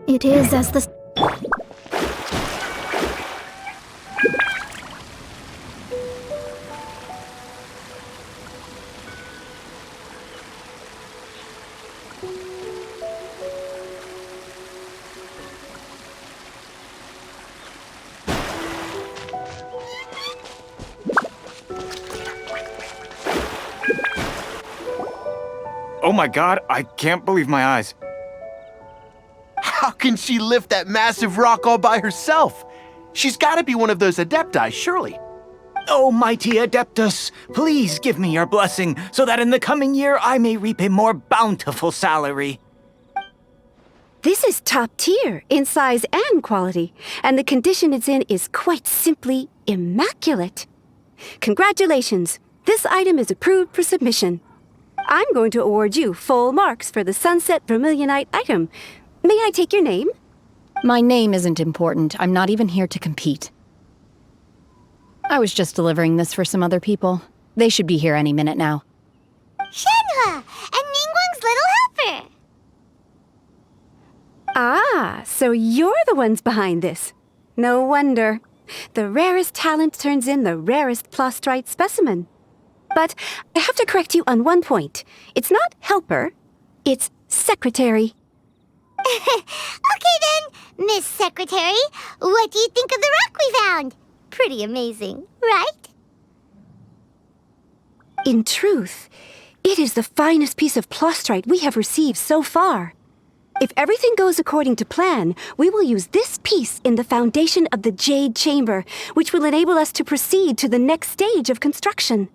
It is as the... Oh my god, I can't believe my eyes. How can she lift that massive rock all by herself? She's gotta be one of those Adepti, surely. O mighty Adeptus, please give me your blessing so that in the coming year I may reap a more bountiful salary. This is top tier in size and quality, and the condition it's in is quite simply immaculate. Congratulations, this item is approved for submission. I'm going to award you full marks for the Sunset Vermilionite item. May I take your name? My name isn't important. I'm not even here to compete. I was just delivering this for some other people. They should be here any minute now. Shenhua and Ningguang's little helper. Ah, so you're the ones behind this. No wonder. The rarest talent turns in the rarest plastrite specimen. But I have to correct you on one point. It's not helper, it's secretary. Okay then, Miss Secretary, what do you think of the rock we found? Pretty amazing, right? In truth, it is the finest piece of plastrite we have received so far. If everything goes according to plan, we will use this piece in the foundation of the Jade Chamber, which will enable us to proceed to the next stage of construction.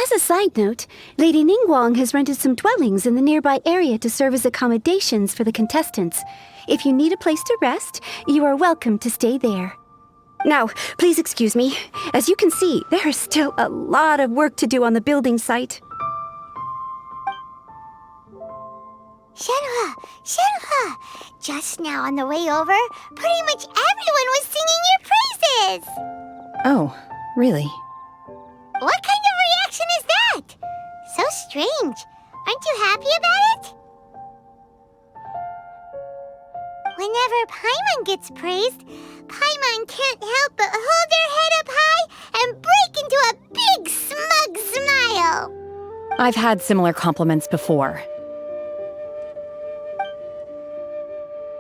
As a side note, Lady Ningguang has rented some dwellings in the nearby area to serve as accommodations for the contestants. If you need a place to rest, you are welcome to stay there. Now, please excuse me. As you can see, there is still a lot of work to do on the building site. Shenhua! Just now on the way over, pretty much everyone was singing your praises! Oh, really? What kind of reaction is that? So strange. Aren't you happy about it? Whenever Paimon gets praised, Paimon can't help but hold their head up high and break into a big smug smile. I've had similar compliments before.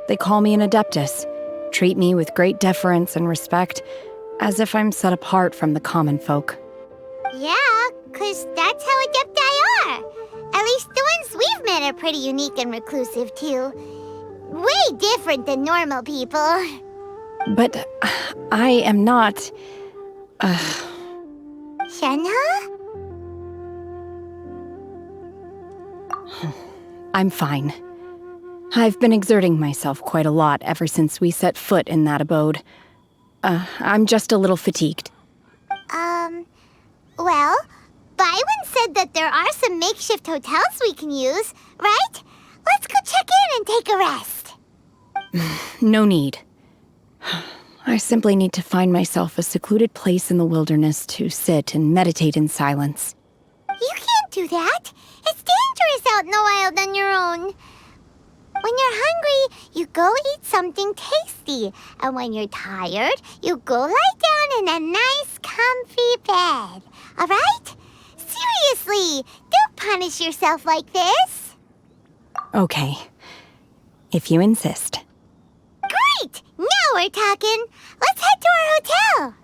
They call me an Adeptus, treat me with great deference and respect, as if I'm set apart from the common folk. Yeah, 'cause that's how Adepti are. At least the ones we've met are pretty unique and reclusive, too. Way different than normal people. But I am not... Shenhua? I'm fine. I've been exerting myself quite a lot ever since we set foot in that abode. I'm just a little fatigued. Well, Byron said that there are some makeshift hotels we can use, right? Let's go check in and take a rest. No need. I simply need to find myself a secluded place in the wilderness to sit and meditate in silence. You can't do that. It's dangerous out in the wild on your own. When you're hungry, you go eat something tasty. And when you're tired, you go lie down in a nice, comfy bed. All right? Seriously, don't punish yourself like this. Okay. If you insist. Great! Now we're talking. Let's head to our hotel.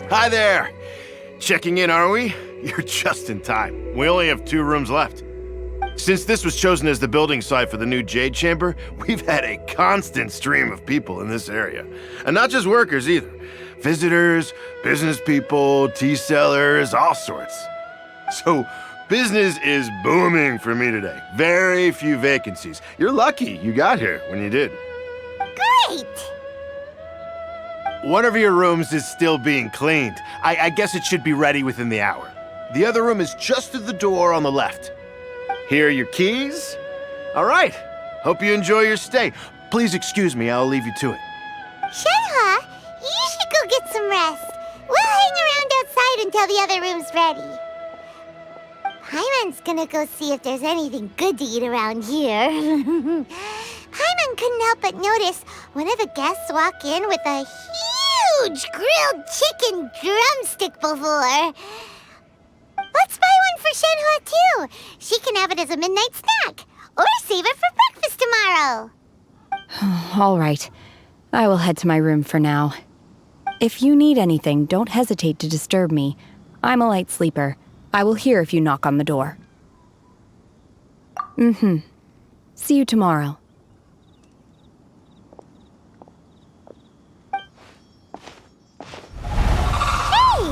Hi there! Checking in, are we? You're just in time. We only have 2 rooms left. Since this was chosen as the building site for the new Jade Chamber, we've had a constant stream of people in this area. And not just workers either. Visitors, business people, tea sellers, all sorts. So, business is booming for me today. Very few vacancies. You're lucky you got here when you did. Great! One of your rooms is still being cleaned. I guess it should be ready within the hour. The other room is just through the door on the left. Here are your keys. All right. Hope you enjoy your stay. Please excuse me, I'll leave you to it. Shenhe, you should go get some rest. We'll hang around outside until the other room's ready. Paimon's gonna go see if there's anything good to eat around here. Paimon couldn't help but notice one of the guests walk in with a huge grilled chicken drumstick before. Let's buy one for Shenhe too. She can have it as a midnight snack. Or save it for breakfast tomorrow. All right. I will head to my room for now. If you need anything, don't hesitate to disturb me. I'm a light sleeper. I will hear if you knock on the door. See you tomorrow. Hey!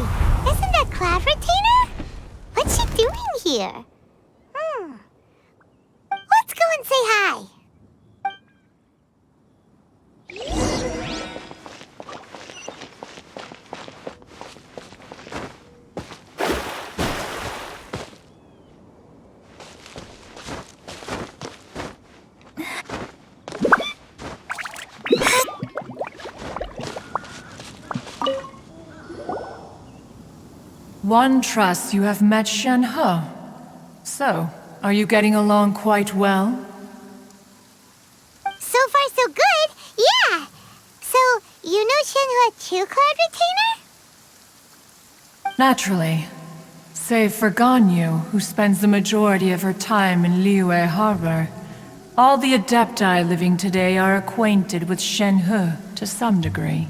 Isn't that Cloud Retainer? What's she doing here? Let's go and say hi. One trusts you have met Shenhe. So, are you getting along quite well? So far, so good. Yeah. So, you know Shenhe too, Cloud Retainer? Naturally. Save for Ganyu, who spends the majority of her time in Liyue Harbor. All the Adepti living today are acquainted with Shenhe to some degree.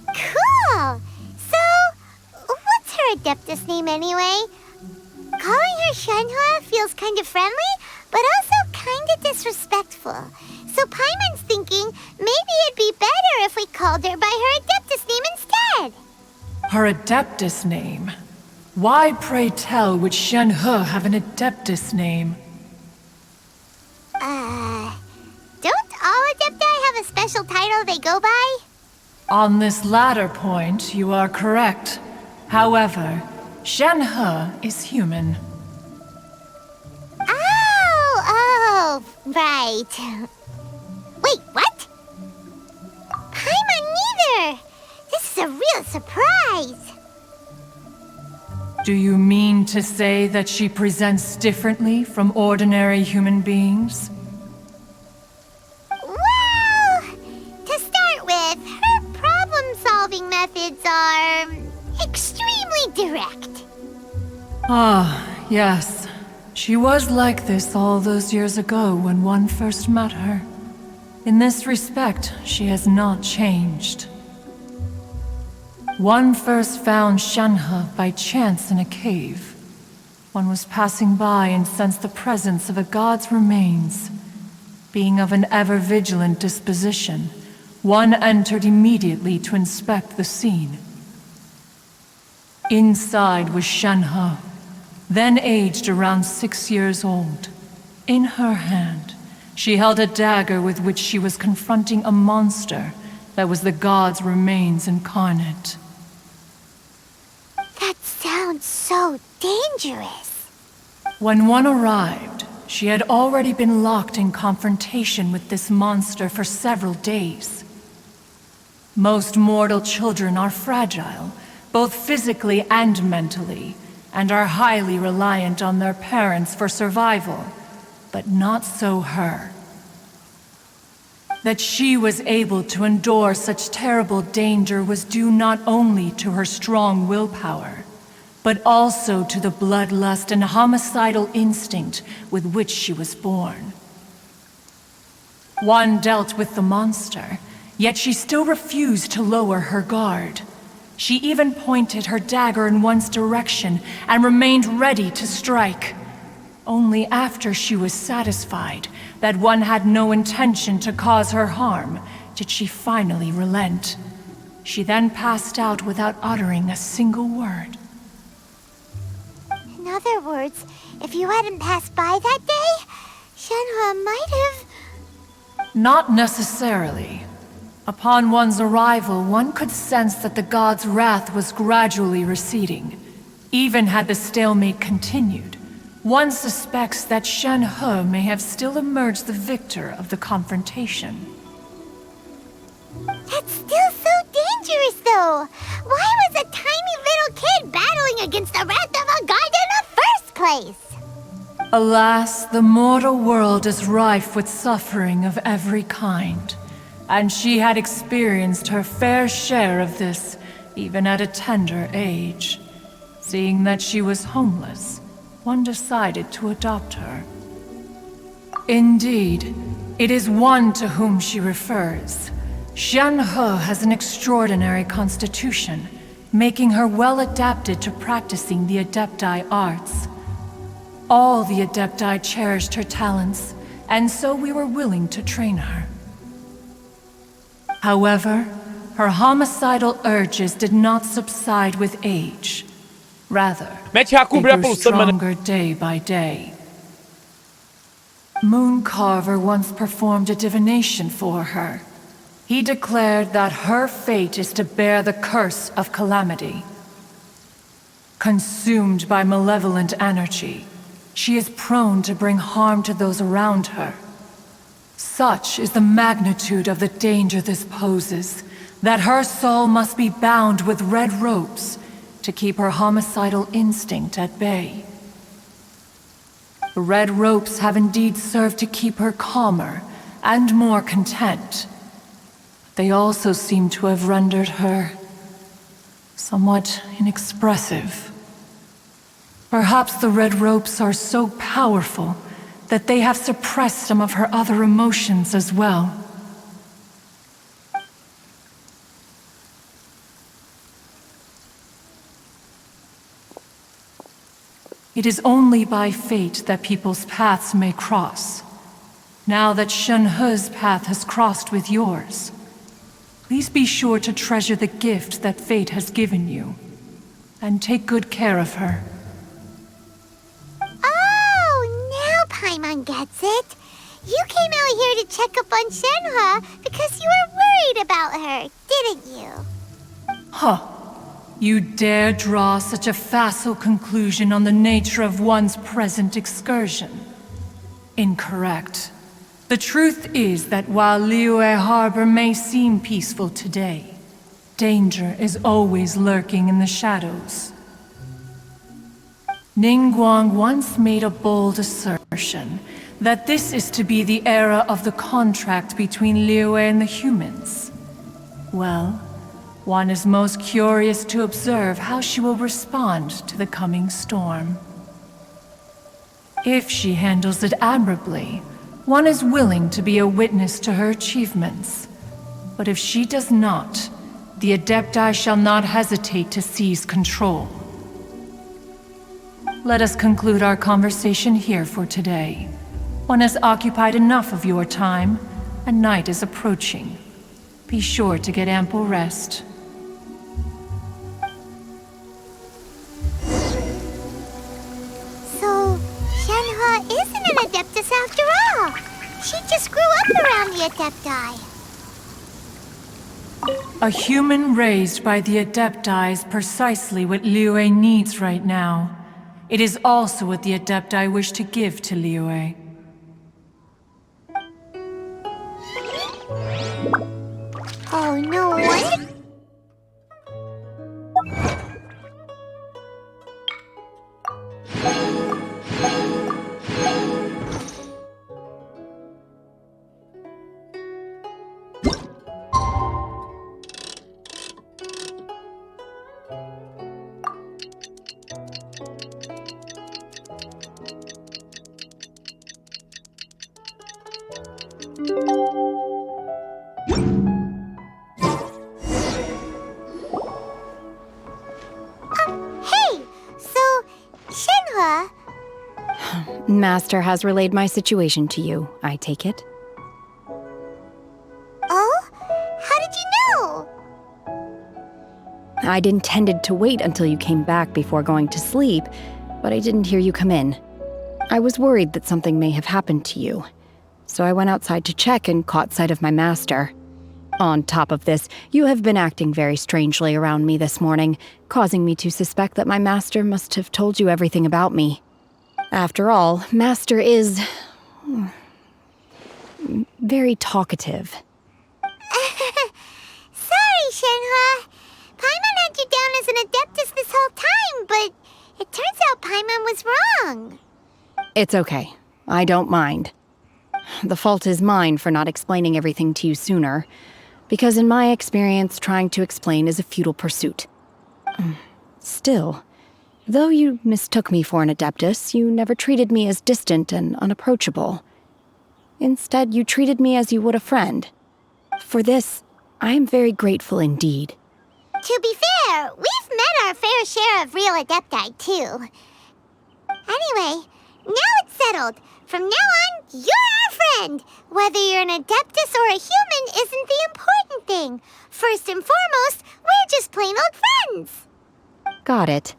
Cool. So, what's her Adeptus name anyway? Calling her Shenhe feels kind of friendly, but also kind of disrespectful. So Paimon's thinking maybe it'd be better if we called her by her Adeptus name instead. Her Adeptus name? Why, pray tell, would Shenhe have an Adeptus name? Don't all Adepti have a special title they go by? On this latter point, you are correct. However, Shenhe is human. Oh, right. Wait, what? Paimon neither! This is a real surprise! Do you mean to say that she presents differently from ordinary human beings? Well, to start with, her problem-solving methods are extremely direct. Ah, yes. She was like this all those years ago when one first met her. In this respect, she has not changed. One first found Shenhe by chance in a cave. One was passing by and sensed the presence of a god's remains. Being of an ever-vigilant disposition, one entered immediately to inspect the scene. Inside was Shenhe, then aged around 6 years old. In her hand, she held a dagger with which she was confronting a monster that was the god's remains incarnate. That sounds so dangerous. When one arrived, she had already been locked in confrontation with this monster for several days. Most mortal children are fragile, both physically and mentally, and are highly reliant on their parents for survival, but not so her. That she was able to endure such terrible danger was due not only to her strong willpower, but also to the bloodlust and homicidal instinct with which she was born. One dealt with the monster, yet she still refused to lower her guard. She even pointed her dagger in one's direction and remained ready to strike. Only after she was satisfied that one had no intention to cause her harm did she finally relent. She then passed out without uttering a single word. In other words, if you hadn't passed by that day, Shenhe might have... Not necessarily. Upon one's arrival, one could sense that the god's wrath was gradually receding. Even had the stalemate continued, one suspects that Shenhe may have still emerged the victor of the confrontation. That's still so dangerous, though. Why was a tiny little kid battling against the wrath of a god in the first place? Alas, the mortal world is rife with suffering of every kind. And she had experienced her fair share of this, even at a tender age. Seeing that she was homeless, one decided to adopt her. Indeed, it is one to whom she refers. Shenhe has an extraordinary constitution, making her well adapted to practicing the Adepti arts. All the Adepti cherished her talents, and so we were willing to train her. However, her homicidal urges did not subside with age. Rather, Mete já they cobrir a grew poluição, mano. stronger day by day. Mooncarver once performed a divination for her. He declared that her fate is to bear the curse of calamity. Consumed by malevolent energy, she is prone to bring harm to those around her. Such is the magnitude of the danger this poses, that her soul must be bound with red ropes to keep her homicidal instinct at bay. The red ropes have indeed served to keep her calmer and more content. They also seem to have rendered her somewhat inexpressive. Perhaps the red ropes are so powerful that they have suppressed some of her other emotions as well. It is only by fate that people's paths may cross. Now that Shenhe's path has crossed with yours, please be sure to treasure the gift that fate has given you, and take good care of her. Paimon gets it. You came out here to check up on Shenhe because you were worried about her, didn't you? Huh. You dare draw such a facile conclusion on the nature of one's present excursion? Incorrect. The truth is that while Liyue Harbor may seem peaceful today, danger is always lurking in the shadows. Ningguang once made a bold assertion that this is to be the era of the contract between Liyue and the humans. Well, one is most curious to observe how she will respond to the coming storm. If she handles it admirably, one is willing to be a witness to her achievements. But if she does not, the Adepti shall not hesitate to seize control. Let us conclude our conversation here for today. One has occupied enough of your time, and night is approaching. Be sure to get ample rest. So, Shenhe isn't an Adeptus after all. She just grew up around the Adepti. A human raised by the Adepti is precisely what Liyue needs right now. It is also what the Adepti wish to give to Liyue. Oh, no wonder. Master has relayed my situation to you, I take it. Oh? How did you know? I'd intended to wait until you came back before going to sleep, but I didn't hear you come in. I was worried that something may have happened to you, so I went outside to check and caught sight of my master. On top of this, you have been acting very strangely around me this morning, causing me to suspect that my master must have told you everything about me. After all, Master is very talkative. Sorry, Shenhua. Paimon had you down as an adeptus this whole time, but it turns out Paimon was wrong. It's okay. I don't mind. The fault is mine for not explaining everything to you sooner, because in my experience, trying to explain is a futile pursuit. Still, though you mistook me for an adeptus, you never treated me as distant and unapproachable. Instead, you treated me as you would a friend. For this, I am very grateful indeed. To be fair, we've met our fair share of real adepti, too. Anyway, now it's settled. From now on, you're our friend. Whether you're an adeptus or a human isn't the important thing. First and foremost, we're just plain old friends. Got it.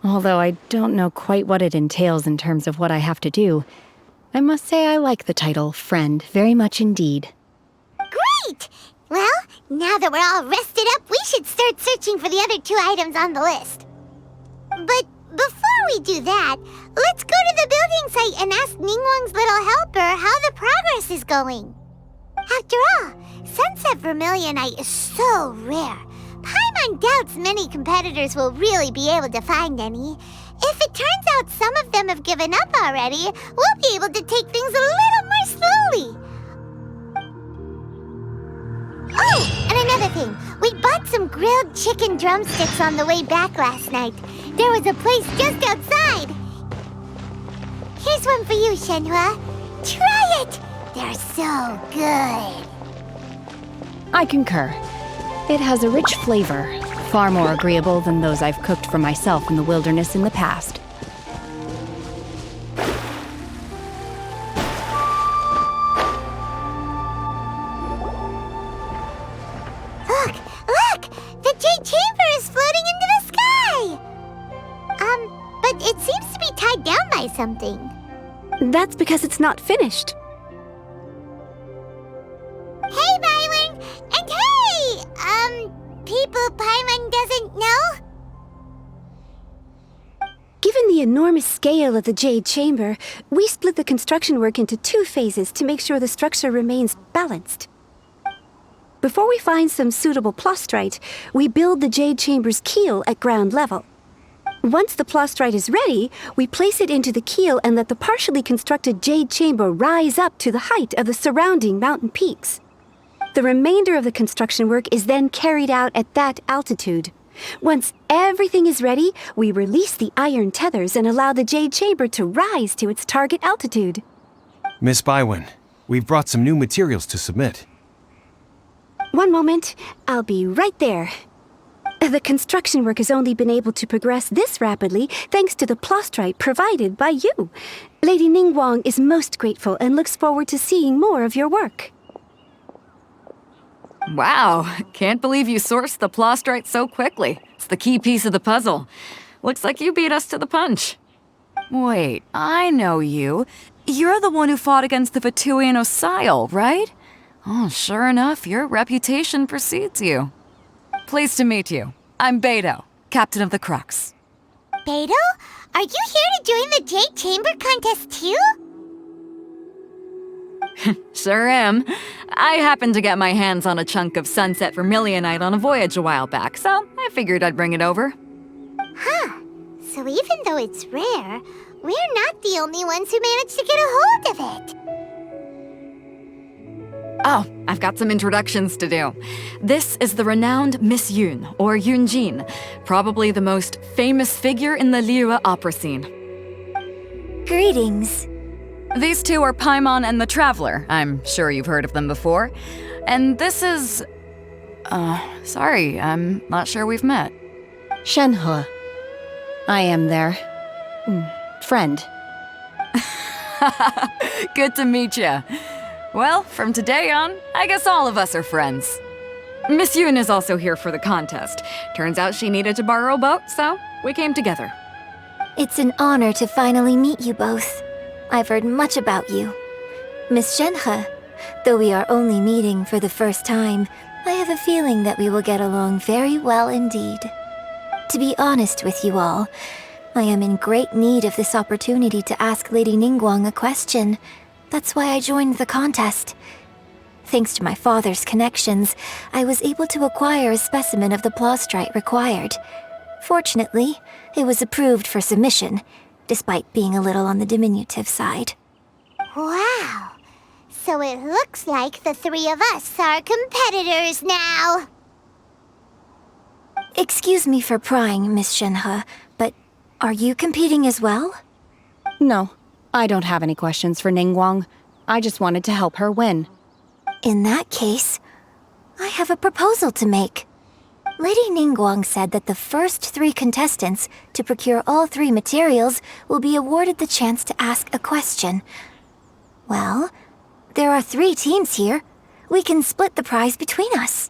Although I don't know quite what it entails in terms of what I have to do, I must say I like the title friend very much indeed. Great! Well, now that we're all rested up, we should start searching for the other 2 items on the list. But before we do that, let's go to the building site and ask Ningguang's little helper how the progress is going. After all, Sunset Vermilionite is so rare. Paimon doubts many competitors will really be able to find any. If it turns out some of them have given up already, we'll be able to take things a little more slowly. Oh, and another thing. We bought some grilled chicken drumsticks on the way back last night. There was a place just outside. Here's one for you, Shenhua. Try it! They're so good. I concur. It has a rich flavor, far more agreeable than those I've cooked for myself in the wilderness in the past. Look! The Jade Chamber is floating into the sky! But it seems to be tied down by something. That's because it's not finished. Hey, Byron! And hey! People Paimon doesn't know? Given the enormous scale of the Jade Chamber, we split the construction work into 2 phases to make sure the structure remains balanced. Before we find some suitable plastrite, we build the Jade Chamber's keel at ground level. Once the plastrite is ready, we place it into the keel and let the partially constructed Jade Chamber rise up to the height of the surrounding mountain peaks. The remainder of the construction work is then carried out at that altitude. Once everything is ready, we release the iron tethers and allow the Jade Chamber to rise to its target altitude. Miss Bywin, we've brought some new materials to submit. One moment, I'll be right there. The construction work has only been able to progress this rapidly thanks to the plastrite provided by you. Lady Ningguang is most grateful and looks forward to seeing more of your work. Wow, can't believe you sourced the plastrite so quickly. It's the key piece of the puzzle. Looks like you beat us to the punch. Wait, I know you. You're the one who fought against the Fatuian Osile, right? Oh, sure enough, your reputation precedes you. Pleased to meet you. I'm Beto, captain of the Crux. Beto? Are you here to join the Jade Chamber contest too? Sure am. I happened to get my hands on a chunk of Sunset Vermilionite on a voyage a while back, so I figured I'd bring it over. Huh. So even though it's rare, we're not the only ones who managed to get a hold of it. Oh, I've got some introductions to do. This is the renowned Miss Yun, or Yunjin, probably the most famous figure in the Liyue opera scene. Greetings. These 2 are Paimon and the Traveler. I'm sure you've heard of them before. And this is... sorry, I'm not sure we've met. Shenhua. I am their friend. Good to meet ya. Well, from today on, I guess all of us are friends. Miss Yoon is also here for the contest. Turns out she needed to borrow a boat, so we came together. It's an honor to finally meet you both. I've heard much about you. Miss Shenhe, though we are only meeting for the first time, I have a feeling that we will get along very well indeed. To be honest with you all, I am in great need of this opportunity to ask Lady Ningguang a question. That's why I joined the contest. Thanks to my father's connections, I was able to acquire a specimen of the plastrite required. Fortunately, it was approved for submission, despite being a little on the diminutive side. Wow. So it looks like the three of us are competitors now. Excuse me for prying, Miss Shenhe, but are you competing as well? No, I don't have any questions for Ningguang. I just wanted to help her win. In that case, I have a proposal to make. Lady Ningguang said that the first 3 contestants to procure all 3 materials will be awarded the chance to ask a question. Well, there are 3 teams here. We can split the prize between us.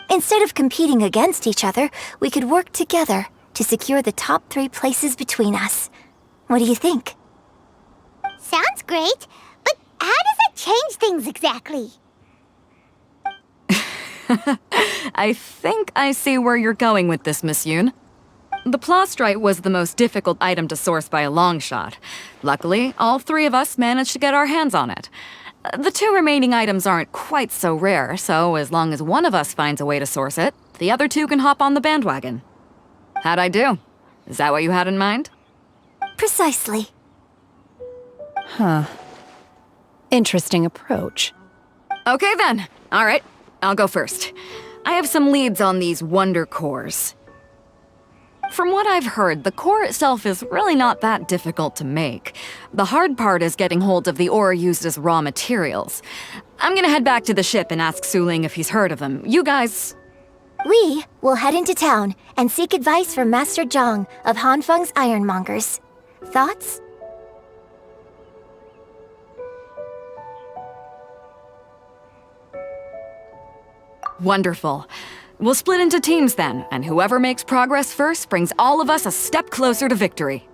Instead of competing against each other, we could work together to secure the top 3 places between us. What do you think? Sounds great, but how does it change things exactly? I think I see where you're going with this, Miss Yoon. The plastrite was the most difficult item to source by a long shot. Luckily, all 3 of us managed to get our hands on it. The 2 remaining items aren't quite so rare, so as long as one of us finds a way to source it, the other 2 can hop on the bandwagon. How'd I do? Is that what you had in mind? Precisely. Huh. Interesting approach. Okay then. All right, I'll go first. I have some leads on these wonder cores. From what I've heard, the core itself is really not that difficult to make. The hard part is getting hold of the ore used as raw materials. I'm gonna head back to the ship and ask Suling if he's heard of them. You guys... We will head into town and seek advice from Master Zhang of Hanfeng's Ironmongers. Thoughts? Wonderful. We'll split into teams then, and whoever makes progress first brings all of us a step closer to victory.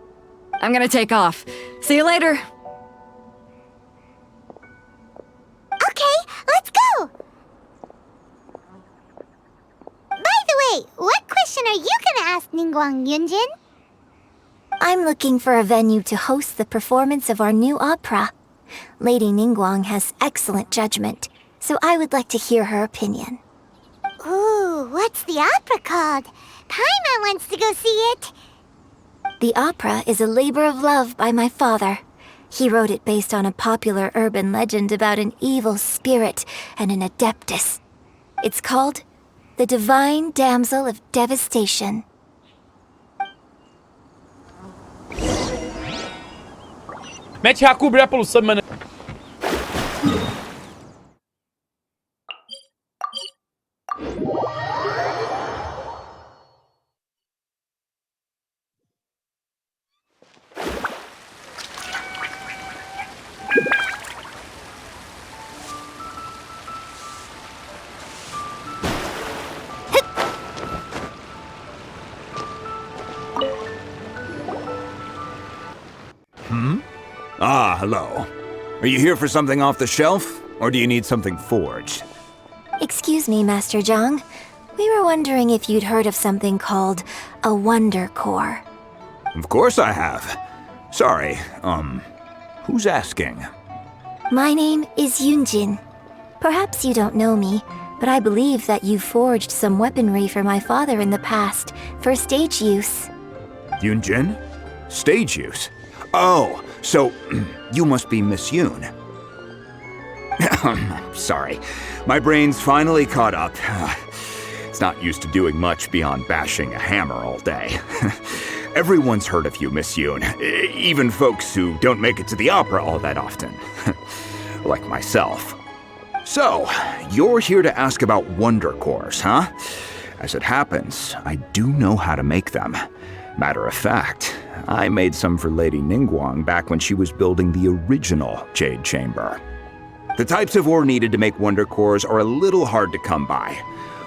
I'm gonna take off. See you later. Okay, let's go! By the way, what question are you gonna ask Ningguang, Yunjin? I'm looking for a venue to host the performance of our new opera. Lady Ningguang has excellent judgment, so I would like to hear her opinion. Ooh, what's the opera called? Paimon wants to go see it. The opera is a labor of love by my father. He wrote it based on a popular urban legend about an evil spirit and an adeptus. It's called The Divine Damsel of Devastation. Mete a cobrir pelo sub, mano. Ah, hello. Are you here for something off the shelf, or do you need something forged? Excuse me, Master Zhang. We were wondering if you'd heard of something called a Wonder Core. Of course I have. Sorry, who's asking? My name is Yunjin. Perhaps you don't know me, but I believe that you forged some weaponry for my father in the past, for stage use. Yunjin? Stage use? Oh, so you must be Miss Yoon. Sorry, my brain's finally caught up. It's not used to doing much beyond bashing a hammer all day. Everyone's heard of you, Miss Yoon, even folks who don't make it to the opera all that often. Like myself. So, you're here to ask about wonder cores, huh? As it happens, I do know how to make them. Matter of fact, I made some for Lady Ningguang back when she was building the original Jade Chamber. The types of ore needed to make wonder cores are a little hard to come by.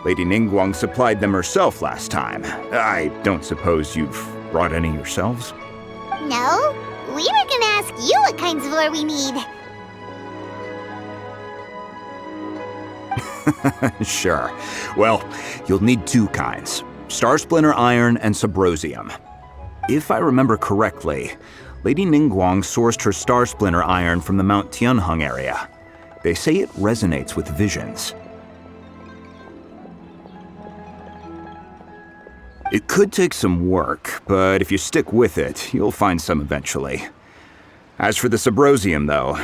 Lady Ningguang supplied them herself last time. I don't suppose you've brought any yourselves? No, we were gonna ask you what kinds of ore we need. Sure. Well, you'll need two kinds. Star Splinter Iron and Subrosium. If I remember correctly, Lady Ningguang sourced her Star Splinter Iron from the Mount Tianheng area. They say it resonates with visions. It could take some work, but if you stick with it, you'll find some eventually. As for the Subrosium, though,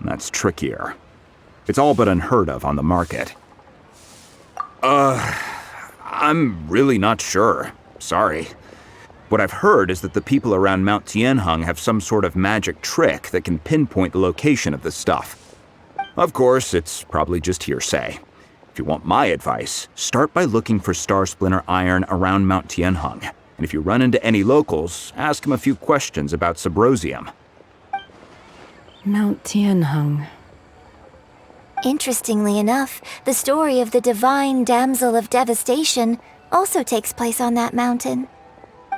that's trickier. It's all but unheard of on the market. I'm really not sure. Sorry. What I've heard is that the people around Mount Tianheng have some sort of magic trick that can pinpoint the location of the stuff. Of course, it's probably just hearsay. If you want my advice, start by looking for Star Splinter Iron around Mount Tianheng. And if you run into any locals, ask them a few questions about Subrosium. Mount Tianheng. Interestingly enough, the story of the divine damsel of devastation also takes place on that mountain.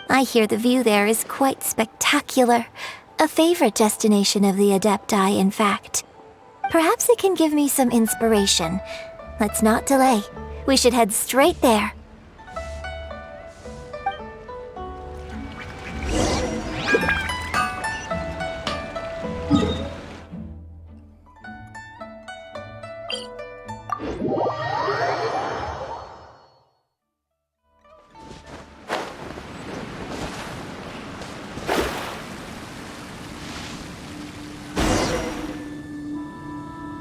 I hear the view there is quite spectacular. A favorite destination of the Adepti, in fact. Perhaps it can give me some inspiration. Let's not delay. We should head straight there.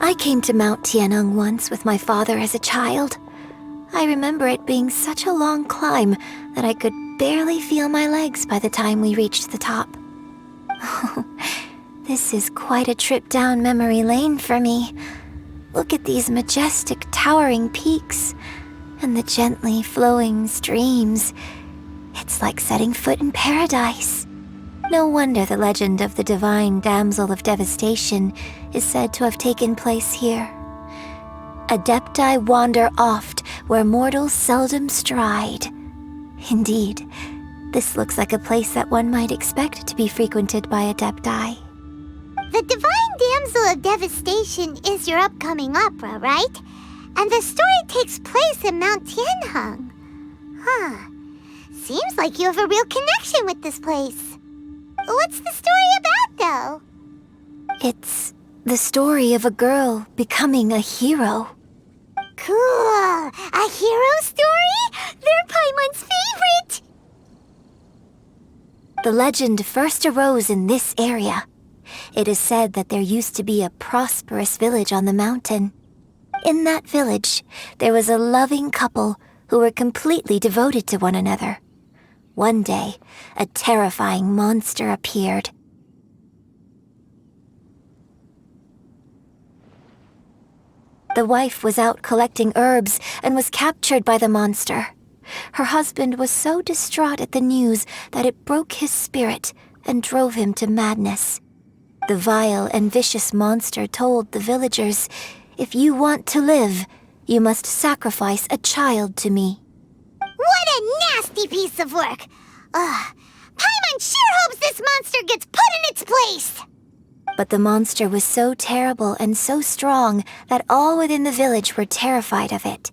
I came to Mount Tianheng once with my father as a child. I remember it being such a long climb that I could barely feel my legs by the time we reached the top. This is quite a trip down memory lane for me. Look at these majestic towering peaks and the gently flowing streams. It's like setting foot in paradise. No wonder the legend of the divine damsel of devastation is said to have taken place here. Adepti wander oft where mortals seldom stride. Indeed, this looks like a place that one might expect to be frequented by Adepti. The Divine Damsel of Devastation is your upcoming opera, right? And the story takes place in Mount Tianheng. Seems like you have a real connection with this place. What's the story about, though? It's the story of a girl becoming a hero. Cool! A hero story? They're Paimon's favorite! The legend first arose in this area. It is said that there used to be a prosperous village on the mountain. In that village, there was a loving couple who were completely devoted to one another. One day, a terrifying monster appeared. The wife was out collecting herbs and was captured by the monster. Her husband was so distraught at the news that it broke his spirit and drove him to madness. The vile and vicious monster told the villagers, "If you want to live, you must sacrifice a child to me." What a nasty piece of work! Paimon sure hopes this monster gets put in its place! But the monster was so terrible and so strong that all within the village were terrified of it.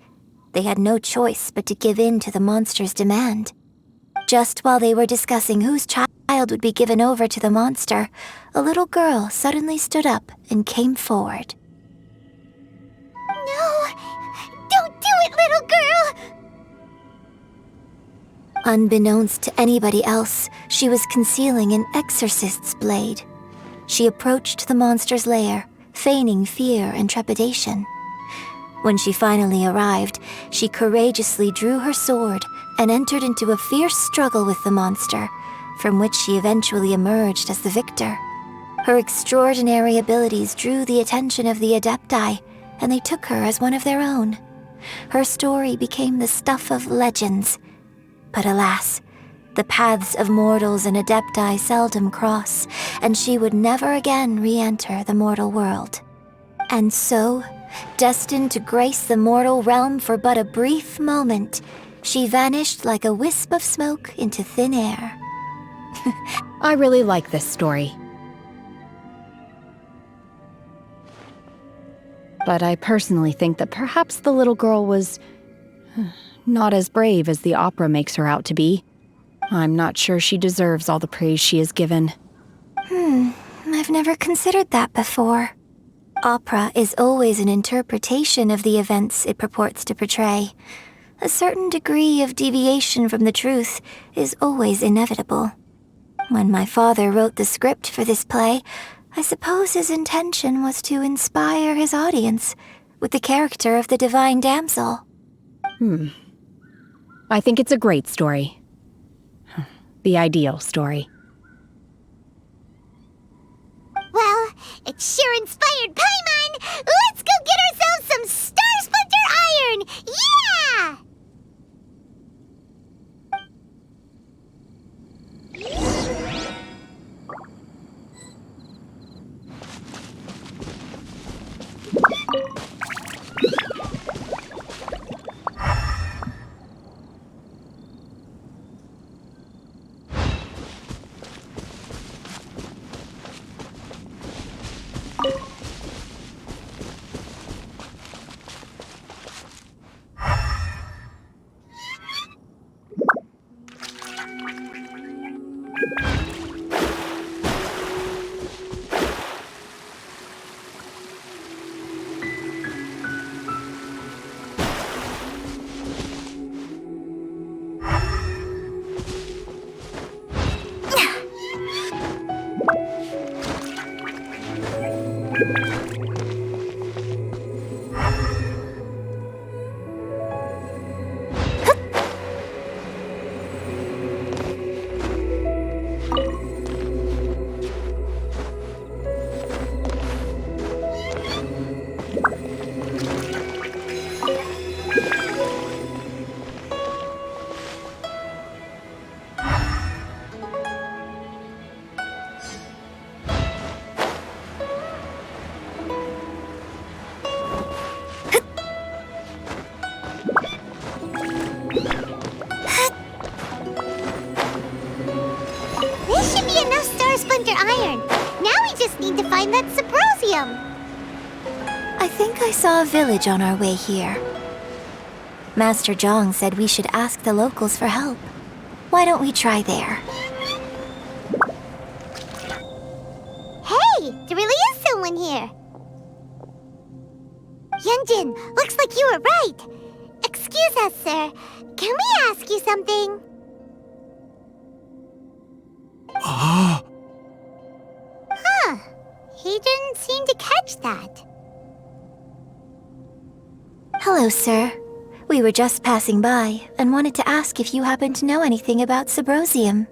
They had no choice but to give in to the monster's demand. Just while they were discussing whose child would be given over to the monster, a little girl suddenly stood up and came forward. No! Don't do it, little girl! Unbeknownst to anybody else, she was concealing an exorcist's blade. She approached the monster's lair, feigning fear and trepidation. When she finally arrived, she courageously drew her sword and entered into a fierce struggle with the monster, from which she eventually emerged as the victor. Her extraordinary abilities drew the attention of the Adepti, and they took her as one of their own. Her story became the stuff of legends. But alas, The paths of mortals and adepti seldom cross, and she would never again re-enter the mortal world. And so, destined to grace the mortal realm for but a brief moment, she vanished like a wisp of smoke into thin air. I really like this story. But I personally think that perhaps the little girl was not as brave as the opera makes her out to be. I'm not sure she deserves all the praise she is given. I've never considered that before. Opera is always an interpretation of the events it purports to portray. A certain degree of deviation from the truth is always inevitable. When my father wrote the script for this play, I suppose his intention was to inspire his audience with the character of the divine damsel. I think it's a great story. The ideal story. Well, it sure inspired Paimon! Let's go get ourselves some Star Splinter Iron! Yeah! I think I saw a village on our way here. Master Zhang said we should ask the locals for help. Why don't we try there? Hey, there really is someone here. Yunjin, looks like you were right. Excuse us, sir. Can we ask you something? Huh. He didn't seem to catch that. Hello, sir. We were just passing by and wanted to ask if you happen to know anything about Subrosium.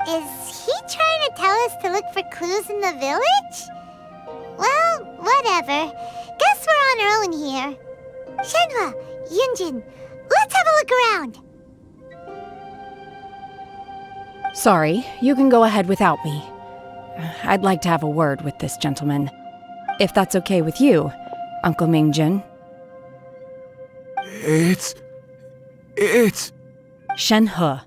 Is he trying to tell us to look for clues in the village? Well, whatever. Guess we're on our own here. Shenhua, Yunjin, let's have a look around. Sorry, you can go ahead without me. I'd like to have a word with this gentleman. If that's okay with you, Uncle Mingjin. It's... Shenhe.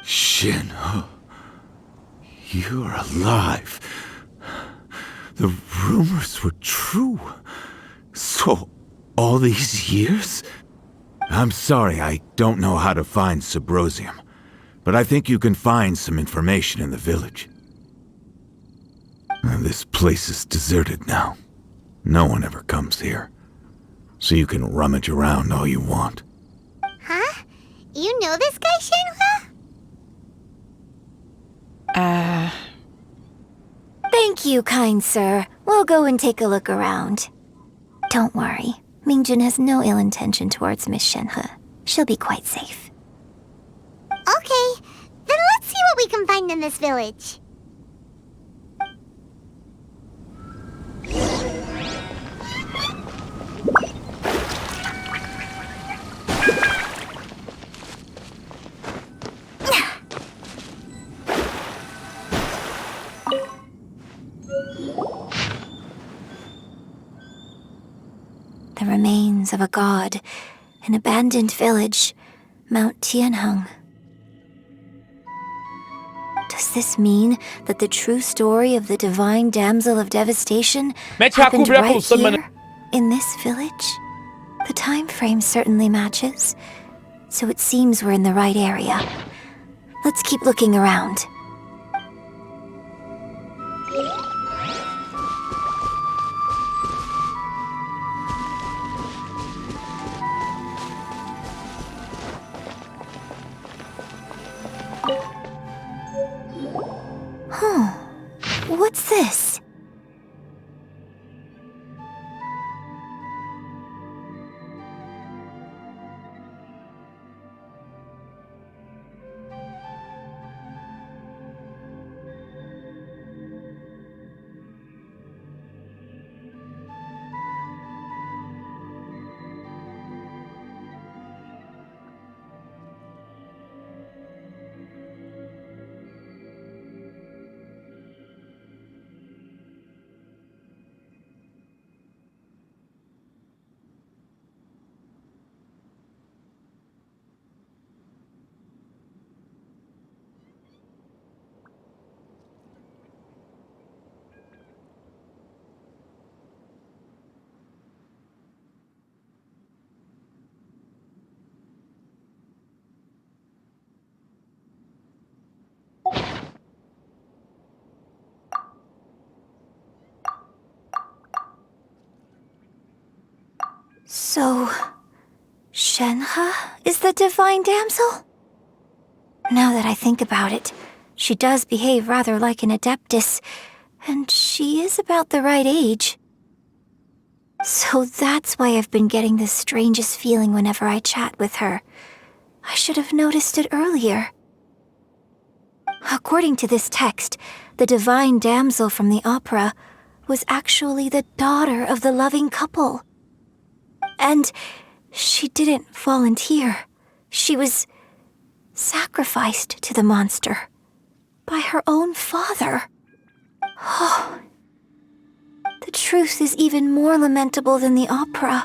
Shenhe. You're alive. The rumors were true. So, all these years? I'm sorry, I don't know how to find Subrosium, but I think you can find some information in the village. This place is deserted now. No one ever comes here. So you can rummage around all you want. Huh? You know this guy, Shenhua? Thank you, kind sir. We'll go and take a look around. Don't worry. Mingjin has no ill intention towards Miss Shenhe. She'll be quite safe. Okay, then let's see what we can find in this village. The remains of a god, an abandoned village, Mount Tianheng. Does this mean that the true story of the divine damsel of devastation happened right here, in this village? The time frame certainly matches, so it seems we're in the right area. Let's keep looking around. What's this? So, Shenhe is the divine damsel? Now that I think about it, she does behave rather like an adeptus, and she is about the right age. So that's why I've been getting the strangest feeling whenever I chat with her. I should have noticed it earlier. According to this text, the divine damsel from the opera was actually the daughter of the loving couple. And she didn't volunteer. She was sacrificed to the monster by her own father. Oh, the truth is even more lamentable than the opera.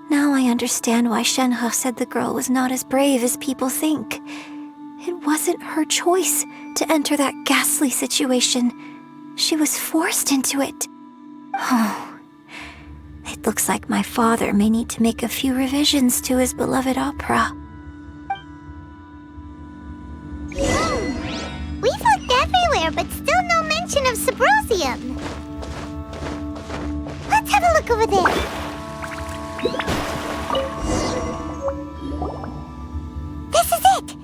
Now I understand why Shenhe said the girl was not as brave as people think. It wasn't her choice to enter that ghastly situation. She was forced into it. Oh. It looks like my father may need to make a few revisions to his beloved opera. We've looked everywhere, but still no mention of Symposium. Let's have a look over there. This is it!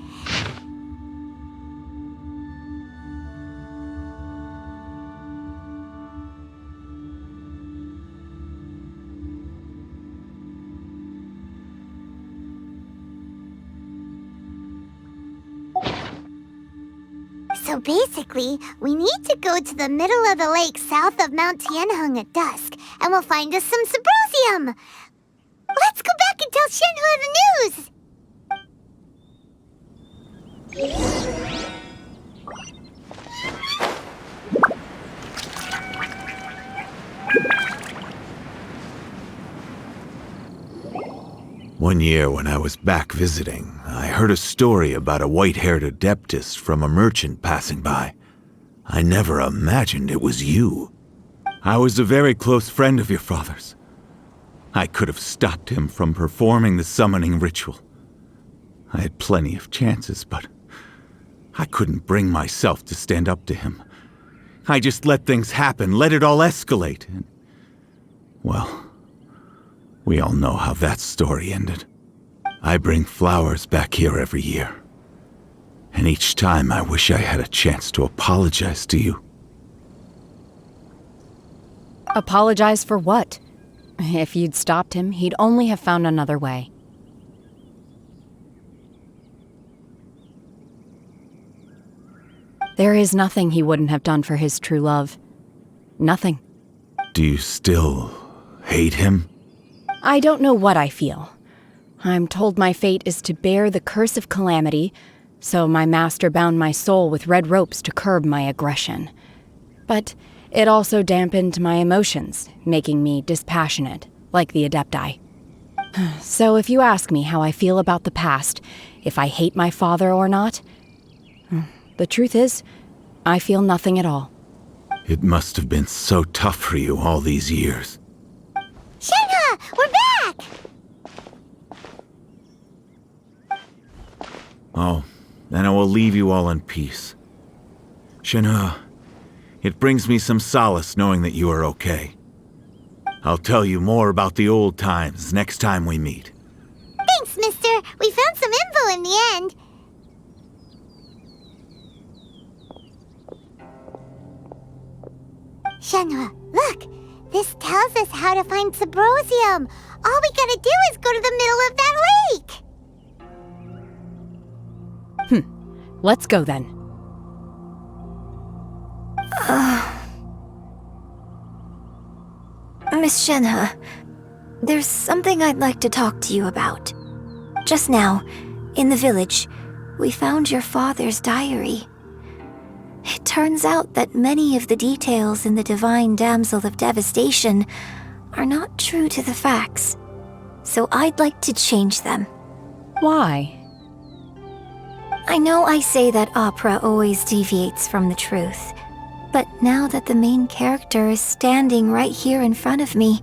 So basically, we need to go to the middle of the lake south of Mount Tianheng at dusk, and we'll find us some Symposium! Let's go back and tell Shenhe the news! One year when I was back visiting, I heard a story about a white-haired adeptus from a merchant passing by. I never imagined it was you. I was a very close friend of your father's. I could have stopped him from performing the summoning ritual. I had plenty of chances, but I couldn't bring myself to stand up to him. I just let things happen, let it all escalate, and, well, we all know how that story ended. I bring flowers back here every year. And each time I wish I had a chance to apologize to you. Apologize for what? If you'd stopped him, he'd only have found another way. There is nothing he wouldn't have done for his true love. Nothing. Do you still hate him? I don't know what I feel. I'm told my fate is to bear the curse of calamity, so my master bound my soul with red ropes to curb my aggression. But it also dampened my emotions, making me dispassionate, like the Adepti. So if you ask me how I feel about the past, if I hate my father or not, the truth is, I feel nothing at all. It must have been so tough for you all these years. Shenhe, we're back! Oh, then I will leave you all in peace. Shenhe, it brings me some solace knowing that you are okay. I'll tell you more about the old times next time we meet. Thanks, mister. We found some info in the end. Shenhe, look! This tells us how to find Subrosium. All we gotta do is go to the middle of that lake! Let's go then. Miss Shenhe, there's something I'd like to talk to you about. Just now, in the village, we found your father's diary. It turns out that many of the details in the Divine Damsel of Devastation are not true to the facts, so I'd like to change them. Why? I know I say that opera always deviates from the truth, but now that the main character is standing right here in front of me,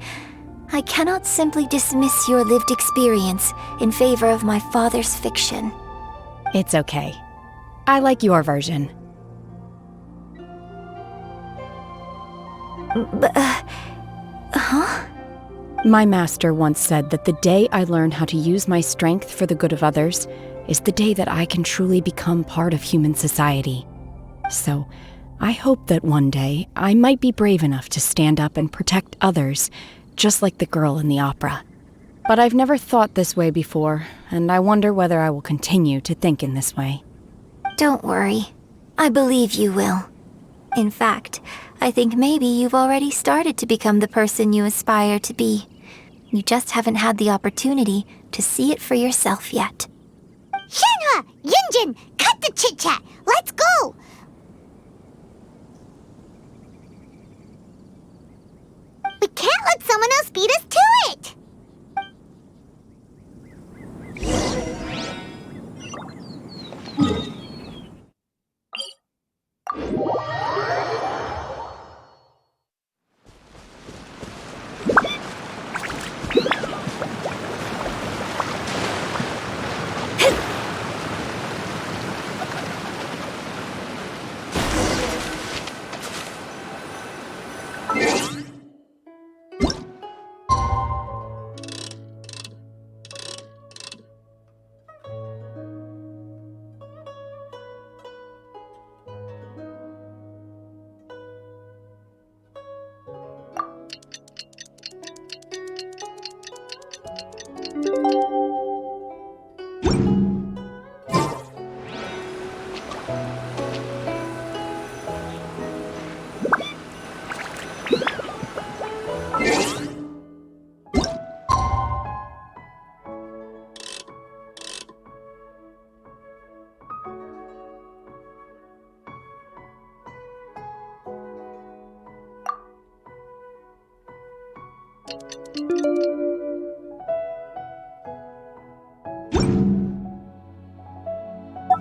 I cannot simply dismiss your lived experience in favor of my father's fiction. It's okay. I like your version. Huh? My master once said that the day I learn how to use my strength for the good of others is the day that I can truly become part of human society. So, I hope that one day I might be brave enough to stand up and protect others, just like the girl in the opera. But I've never thought this way before, and I wonder whether I will continue to think in this way. Don't worry. I believe you will. In fact, I think maybe you've already started to become the person you aspire to be. You just haven't had the opportunity to see it for yourself yet. Shenhe! Yunjin! Cut the chit-chat! Let's go! We can't let someone else beat us to it!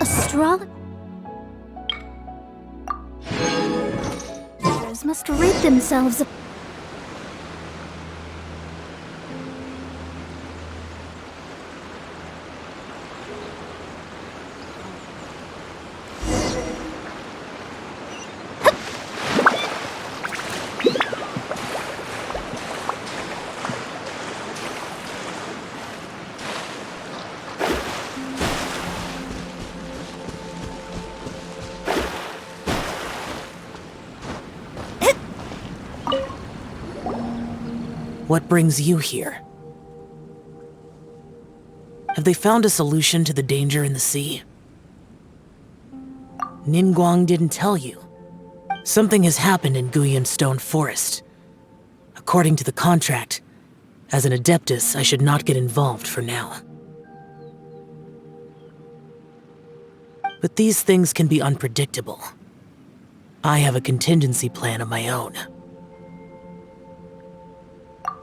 Astrologers must rid themselves of... What brings you here? Have they found a solution to the danger in the sea? Ningguang didn't tell you. Something has happened in Guyan Stone Forest. According to the contract, as an Adeptus, I should not get involved for now. But these things can be unpredictable. I have a contingency plan of my own.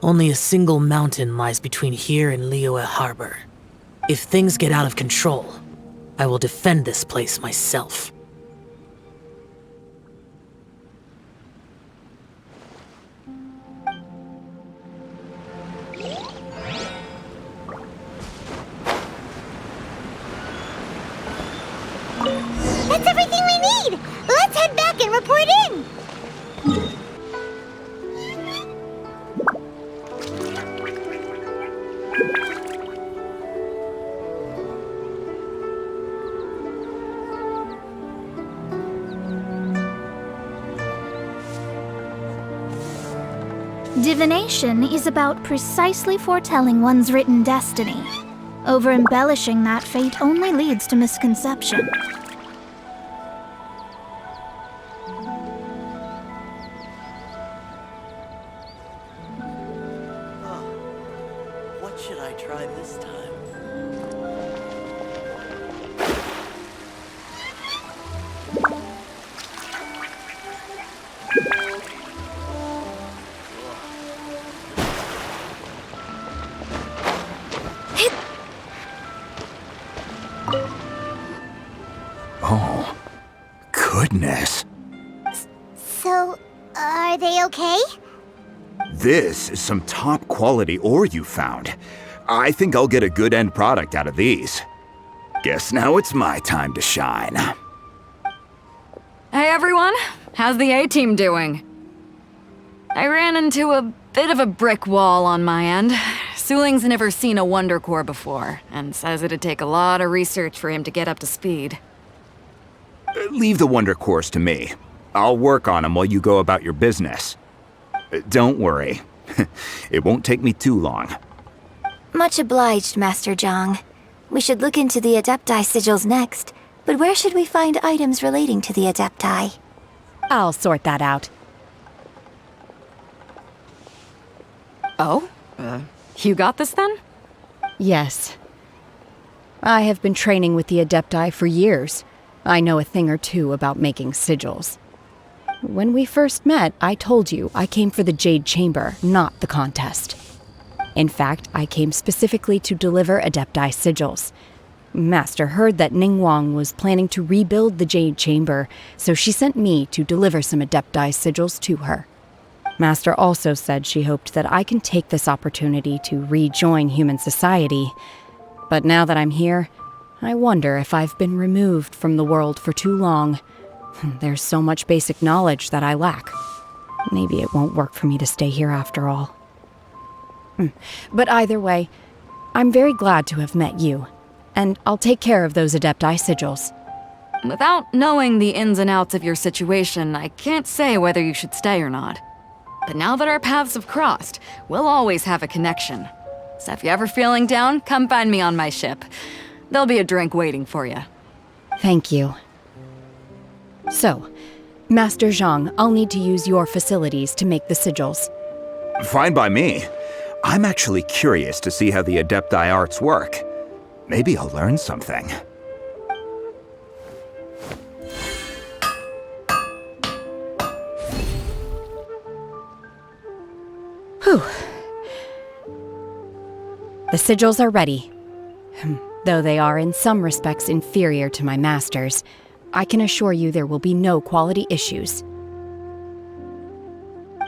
Only a single mountain lies between here and Liyue Harbor. If things get out of control, I will defend this place myself. That's everything we need! Let's head back and report in! Divination is about precisely foretelling one's written destiny. Over-embellishing that fate only leads to misconception. What should I try this time? Oh, goodness. So, are they okay? This is some top quality ore you found. I think I'll get a good end product out of these. Guess now it's my time to shine. Hey everyone, how's the A-team doing? I ran into a bit of a brick wall on my end. Suling's never seen a Wonder Core before, and says it'd take a lot of research for him to get up to speed. Leave the Wonder Cores to me. I'll work on them while you go about your business. Don't worry. It won't take me too long. Much obliged, Master Zhang. We should look into the Adepti sigils next, but where should we find items relating to the Adepti? I'll sort that out. Oh? You got this then? Yes. I have been training with the Adepti for years. I know a thing or two about making sigils. When we first met, I told you I came for the Jade Chamber, not the contest. In fact, I came specifically to deliver Adepti sigils. Master heard that Ningguang was planning to rebuild the Jade Chamber, so she sent me to deliver some Adepti sigils to her. Master also said she hoped that I can take this opportunity to rejoin human society. But now that I'm here, I wonder if I've been removed from the world for too long. There's so much basic knowledge that I lack. Maybe it won't work for me to stay here after all. But either way, I'm very glad to have met you, and I'll take care of those Adepti sigils. Without knowing the ins and outs of your situation, I can't say whether you should stay or not. But now that our paths have crossed, we'll always have a connection. So if you're ever feeling down, come find me on my ship. There'll be a drink waiting for you. Thank you. So, Master Zhang, I'll need to use your facilities to make the sigils. Fine by me. I'm actually curious to see how the Adepti arts work. Maybe I'll learn something. Whew. The sigils are ready. Though they are in some respects inferior to my master's, I can assure you there will be no quality issues.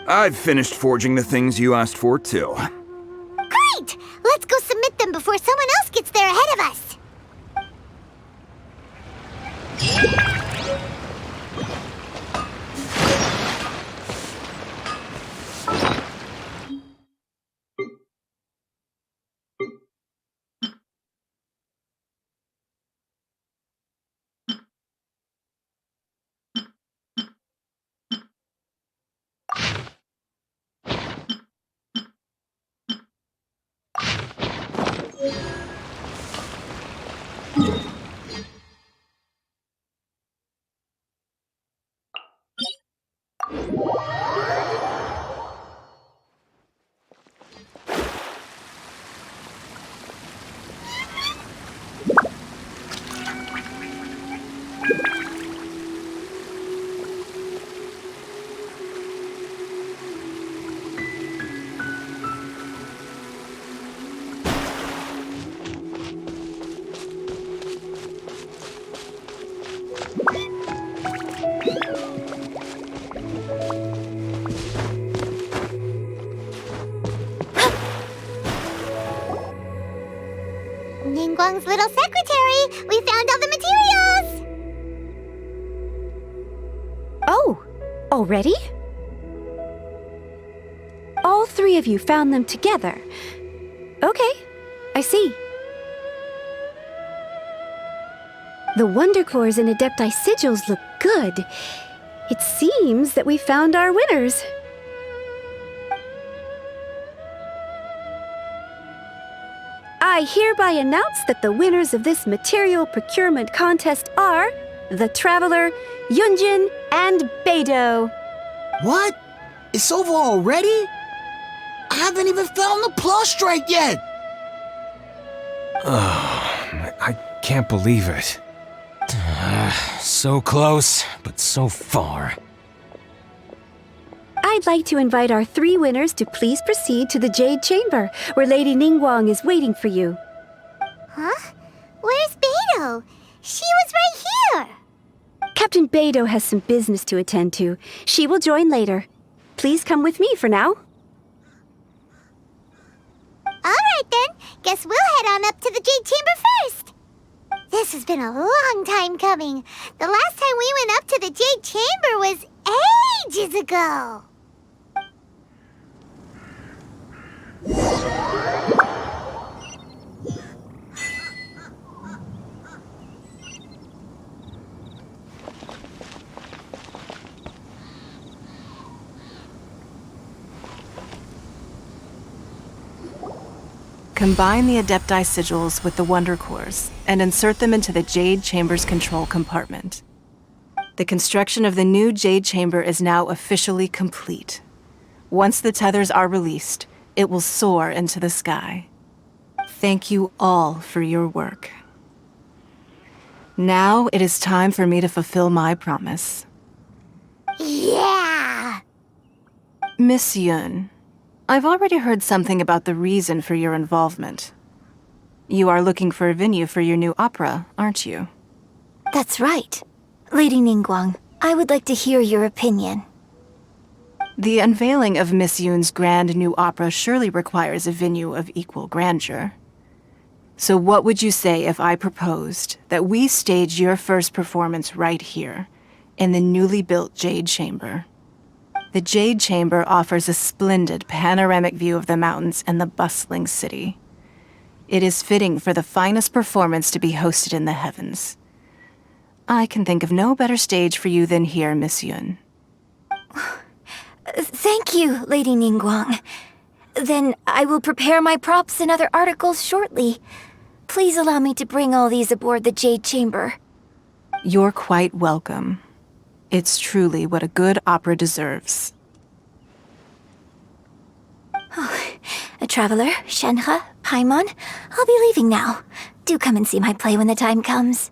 I've finished forging the things you asked for, too. Great! Let's go submit them before someone else gets there ahead of us! Ningguang's little secretary. We found all the materials. Oh, already? All three of you found them together. Okay, I see. The Wonder Cores and Adepti sigils look good. It seems that we found our winners. I hereby announce that the winners of this material procurement contest are the Traveler, Yunjin, and Beidou. What? It's over already? I haven't even found the Plustrite yet! Oh, I can't believe it. So close, but so far. I'd like to invite our three winners to please proceed to the Jade Chamber, where Lady Ningguang is waiting for you. Huh? Where's Beidou? She was right here! Captain Beidou has some business to attend to. She will join later. Please come with me for now. Alright then, guess we'll head on up to the Jade Chamber first. This has been a long time coming. The last time we went up to the Jade Chamber was ages ago. Combine the Adepti sigils with the Wonder Cores and insert them into the Jade Chamber's control compartment. The construction of the new Jade Chamber is now officially complete. Once the tethers are released, it will soar into the sky. Thank you all for your work. Now it is time for me to fulfill my promise. Yeah! Miss Yun, I've already heard something about the reason for your involvement. You are looking for a venue for your new opera, aren't you? That's right. Lady Ningguang, I would like to hear your opinion. The unveiling of Miss Yun's grand new opera surely requires a venue of equal grandeur. So what would you say if I proposed that we stage your first performance right here, in the newly built Jade Chamber? The Jade Chamber offers a splendid panoramic view of the mountains and the bustling city. It is fitting for the finest performance to be hosted in the heavens. I can think of no better stage for you than here, Miss Yun. Thank you, Lady Ningguang. Then I will prepare my props and other articles shortly. Please allow me to bring all these aboard the Jade Chamber. You're quite welcome. It's truly what a good opera deserves. A traveler, Shenhe, Paimon, I'll be leaving now. Do come and see my play when the time comes.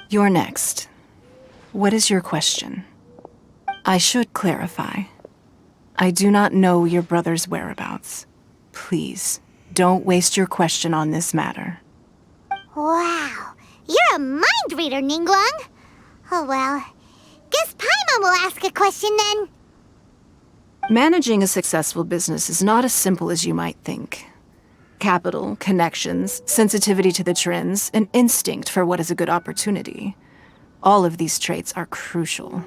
You're next. What is your question? I should clarify. I do not know your brother's whereabouts. Please, don't waste your question on this matter. Wow, you're a mind reader, Ningguang. Oh well, guess Paimon will ask a question then. Managing a successful business is not as simple as you might think. Capital, connections, sensitivity to the trends, and instinct for what is a good opportunity. All of these traits are crucial.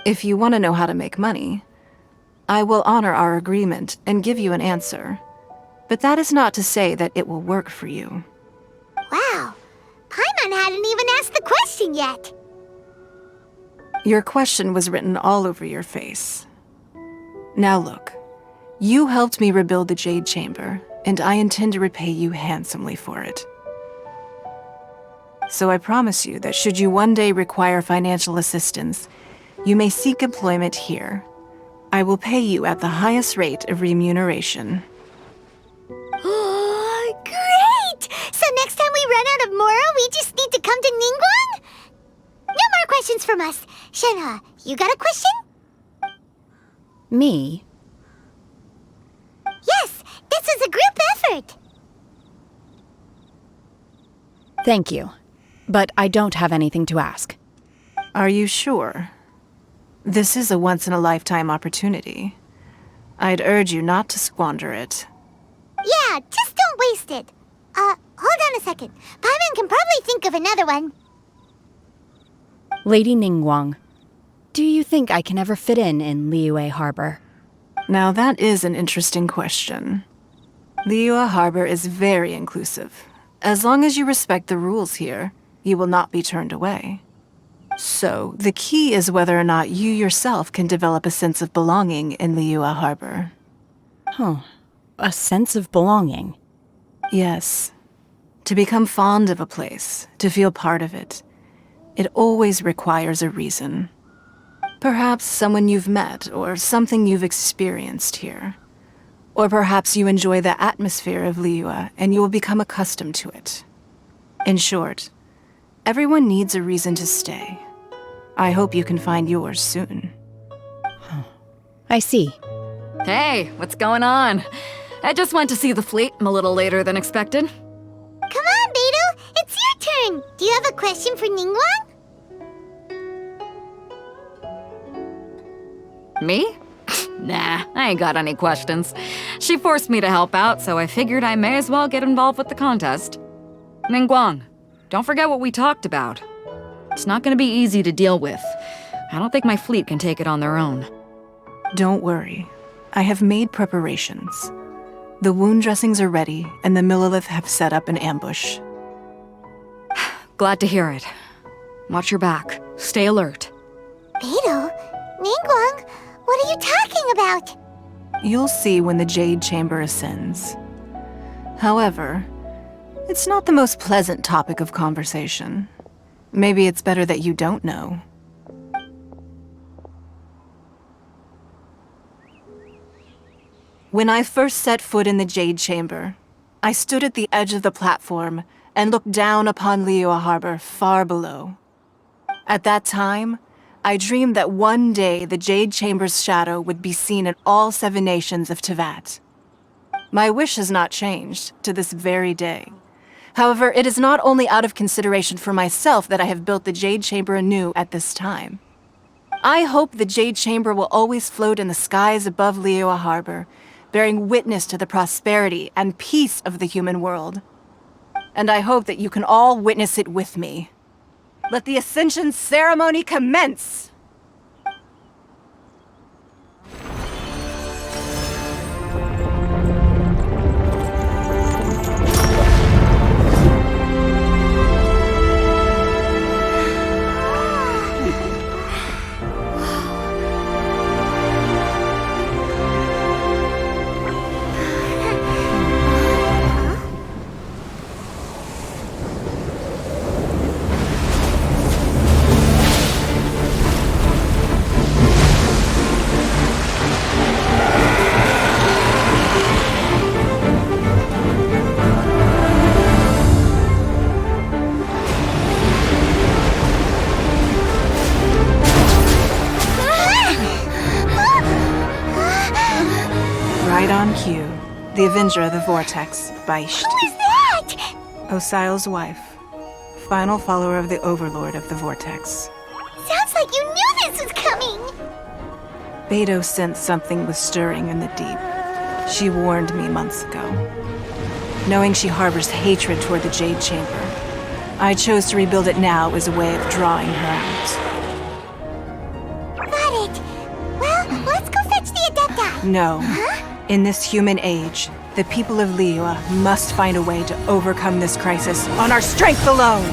If you want to know how to make money, I will honor our agreement and give you an answer. But that is not to say that it will work for you. Wow, Paimon hadn't even asked the question yet. Your question was written all over your face. Now look, you helped me rebuild the Jade Chamber, and I intend to repay you handsomely for it. So I promise you that should you one day require financial assistance, you may seek employment here. I will pay you at the highest rate of remuneration. Oh, great! So next time we run out of Moro, we just need to come to Ningguang? No more questions from us. Shenhe, you got a question? Me? Yes, this is a group effort. Thank you. But I don't have anything to ask. Are you sure? This is a once-in-a-lifetime opportunity. I'd urge you not to squander it. Yeah, just don't waste it. Hold on a second. Paimon can probably think of another one. Lady Ningguang, do you think I can ever fit in Liyue Harbor? Now that is an interesting question. Liyue Harbor is very inclusive. As long as you respect the rules here, you will not be turned away. So, the key is whether or not you yourself can develop a sense of belonging in Liyue Harbor. Huh. A sense of belonging? Yes. To become fond of a place, to feel part of it, it always requires a reason. Perhaps someone you've met, or something you've experienced here. Or perhaps you enjoy the atmosphere of Liyue and you will become accustomed to it. In short, everyone needs a reason to stay. I hope you can find yours soon. I see. Hey, what's going on? I just went to see the fleet. I'm a little later than expected. Come on, Beidou! It's your turn! Do you have a question for Ningguang? Me? Nah, I ain't got any questions. She forced me to help out, so I figured I may as well get involved with the contest. Ningguang, don't forget what we talked about. It's not gonna be easy to deal with. I don't think my fleet can take it on their own. Don't worry. I have made preparations. The wound dressings are ready, and the Millilith have set up an ambush. Glad to hear it. Watch your back. Stay alert. Beidou? Ningguang? What are you talking about? You'll see when the Jade Chamber ascends. However, it's not the most pleasant topic of conversation. Maybe it's better that you don't know. When I first set foot in the Jade Chamber, I stood at the edge of the platform and looked down upon Liyue Harbor far below. At that time, I dreamed that one day the Jade Chamber's shadow would be seen in all 7 nations of Teyvat. My wish has not changed to this very day. However, it is not only out of consideration for myself that I have built the Jade Chamber anew at this time. I hope the Jade Chamber will always float in the skies above Liyue Harbor, bearing witness to the prosperity and peace of the human world. And I hope that you can all witness it with me. Let the Ascension ceremony commence! Right on cue. The Avenger of the Vortex, Beisht. Who is that? Osial's wife. Final follower of the Overlord of the Vortex. Sounds like you knew this was coming! Beidou sensed something was stirring in the deep. She warned me months ago. Knowing she harbors hatred toward the Jade Chamber, I chose to rebuild it now as a way of drawing her out. Got it. Well, let's go fetch the Adepta. No. Huh? In this human age, the people of Liyue must find a way to overcome this crisis on our strength alone!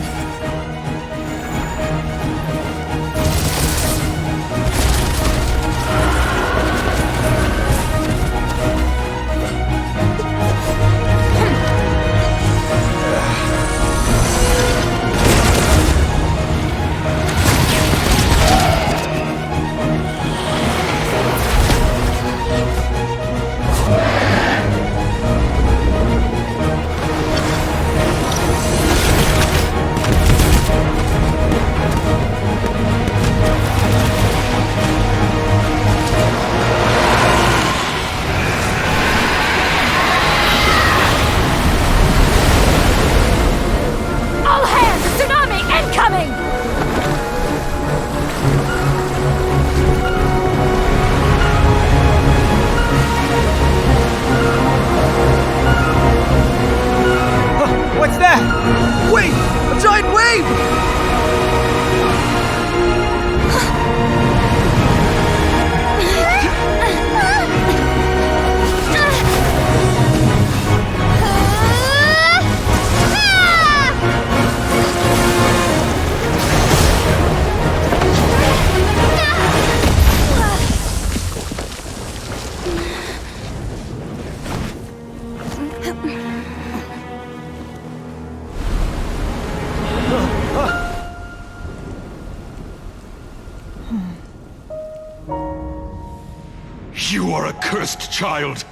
You are a cursed child.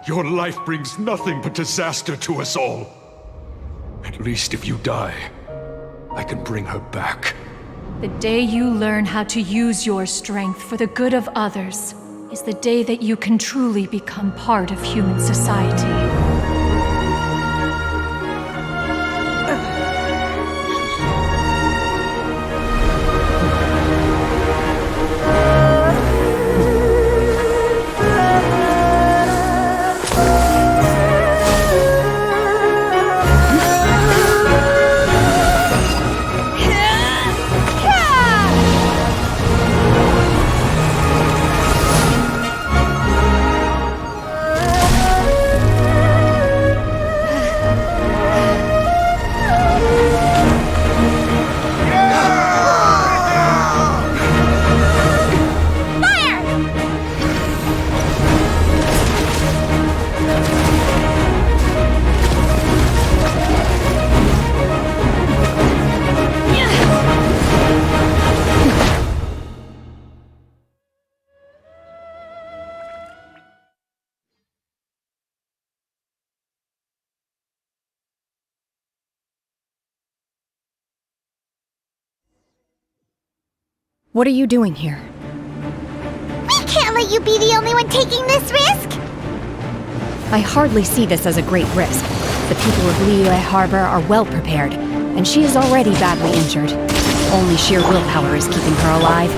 Your life brings nothing but disaster to us all. At least if you die, I can bring her back. The day you learn how to use your strength for the good of others is the day that you can truly become part of human society. What are you doing here? We can't let you be the only one taking this risk! I hardly see this as a great risk. The people of Liyue Harbor are well prepared, and she is already badly injured. Only sheer willpower is keeping her alive.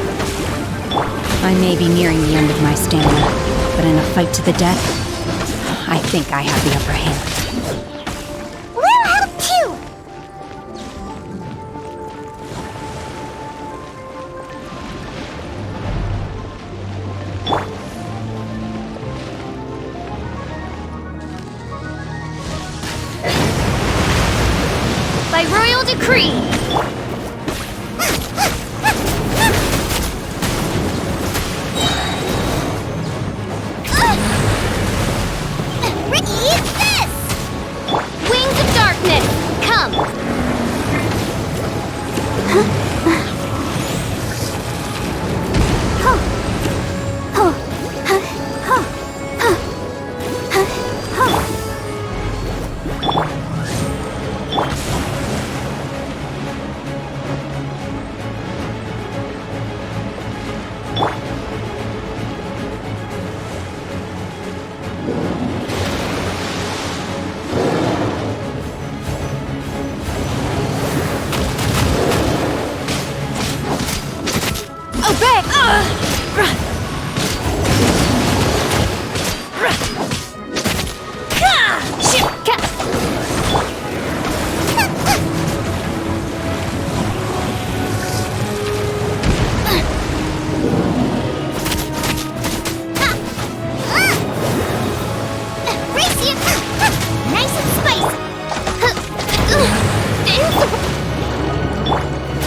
I may be nearing the end of my stamina, but in a fight to the death, I think I have the upper hand. We'll help too! By royal decree! Ricky, it's this! Wings of darkness, come!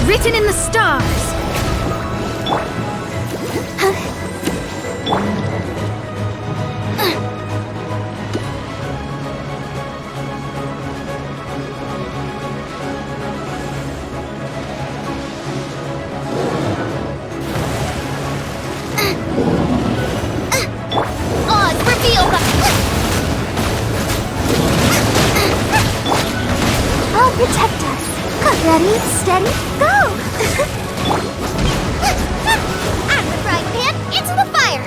Written in the stars! Odds revealed! I'll protect us. Ready, steady, go! Out of the frying pan, into the fire!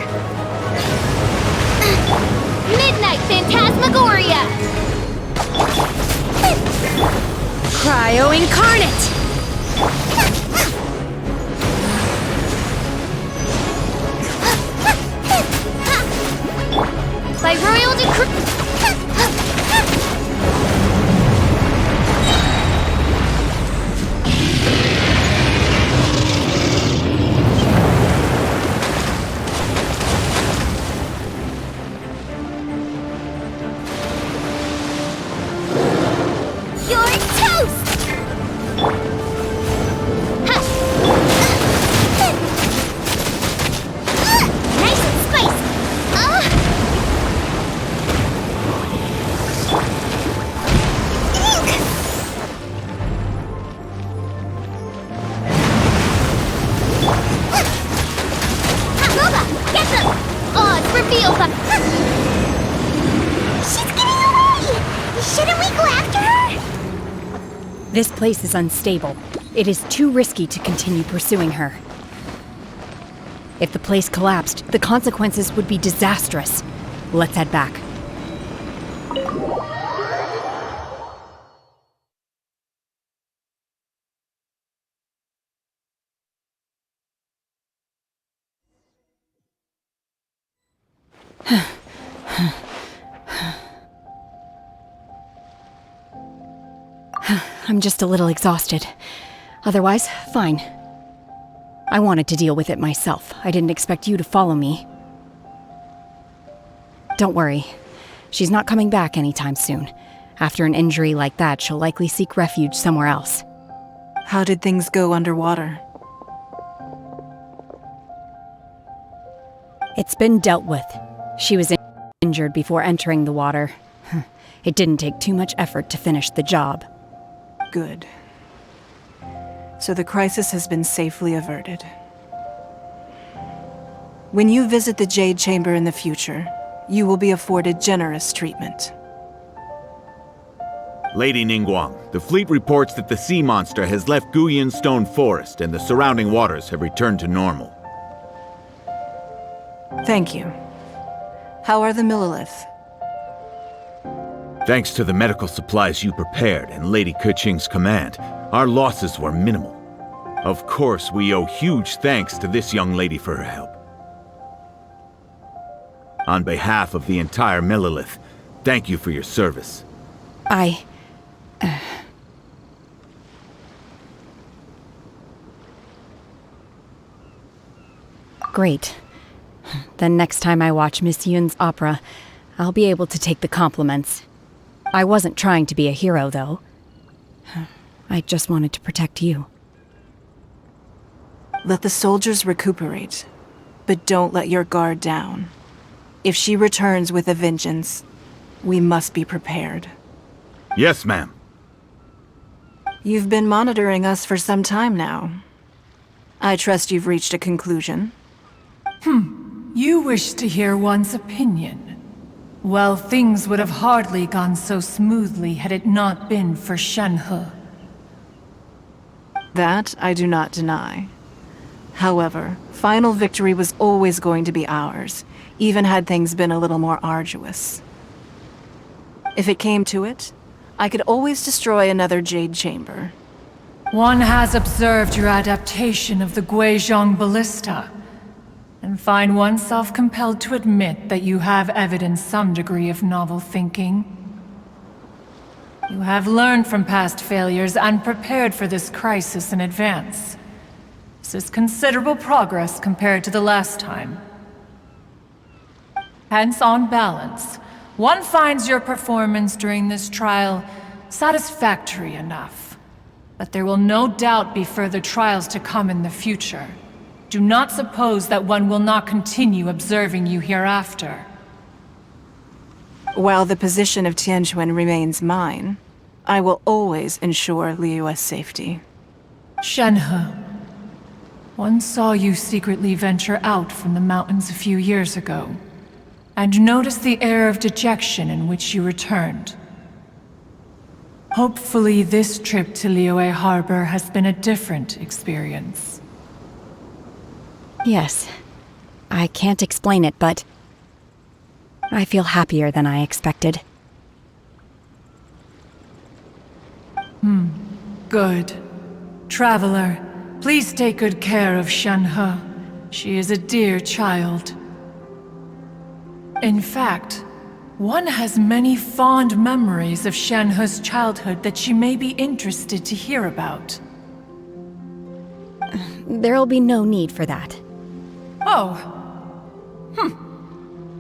Midnight Phantasmagoria! Cryo Incarnate! By royal decree... You're toast! Nice and spicy! reveal the... She's getting away! Shouldn't we go after her? This place is unstable. It is too risky to continue pursuing her. If the place collapsed, the consequences would be disastrous. Let's head back. I'm just a little exhausted. Otherwise, fine. I wanted to deal with it myself. I didn't expect you to follow me. Don't worry. She's not coming back anytime soon. After an injury like that, she'll likely seek refuge somewhere else. How did things go underwater? It's been dealt with. She was injured before entering the water. It didn't take too much effort to finish the job. Good. So the crisis has been safely averted. When you visit the Jade Chamber in the future, you will be afforded generous treatment. Lady Ningguang, the fleet reports that the sea monster has left Guyun Stone Forest and the surrounding waters have returned to normal. Thank you. How are the Millilith? Thanks to the medical supplies you prepared and Lady Keqing's command, our losses were minimal. Of course, we owe huge thanks to this young lady for her help. On behalf of the entire Millilith, thank you for your service. Great. Then next time I watch Miss Yun's opera, I'll be able to take the compliments. I wasn't trying to be a hero, though. I just wanted to protect you. Let the soldiers recuperate, but don't let your guard down. If she returns with a vengeance, we must be prepared. Yes, ma'am. You've been monitoring us for some time now. I trust you've reached a conclusion. You wish to hear one's opinion. Well, things would have hardly gone so smoothly had it not been for Shenhe. That I do not deny. However, final victory was always going to be ours, even had things been a little more arduous. If it came to it, I could always destroy another Jade Chamber. One has observed your adaptation of the Guizhong Ballista, and find oneself compelled to admit that you have evidenced some degree of novel thinking. You have learned from past failures and prepared for this crisis in advance. This is considerable progress compared to the last time. Hence, on balance, one finds your performance during this trial satisfactory enough. But there will no doubt be further trials to come in the future. Do not suppose that one will not continue observing you hereafter. While the position of Tianquan remains mine, I will always ensure Liyue's safety. Shenhe, one saw you secretly venture out from the mountains a few years ago, and noticed the air of dejection in which you returned. Hopefully this trip to Liyue Harbor has been a different experience. Yes. I can't explain it, but I feel happier than I expected. Good. Traveler, please take good care of Shenhe. She is a dear child. In fact, one has many fond memories of Shenhe's childhood that she may be interested to hear about. There'll be no need for that. Oh.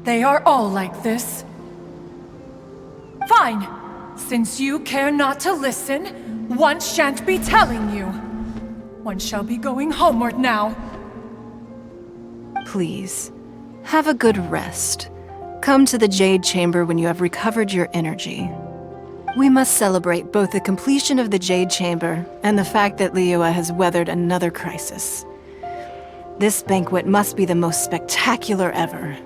They are all like this. Fine. Since you care not to listen, one shan't be telling you. One shall be going homeward now. Please, have a good rest. Come to the Jade Chamber when you have recovered your energy. We must celebrate both the completion of the Jade Chamber and the fact that Liyue has weathered another crisis. This banquet must be the most spectacular ever.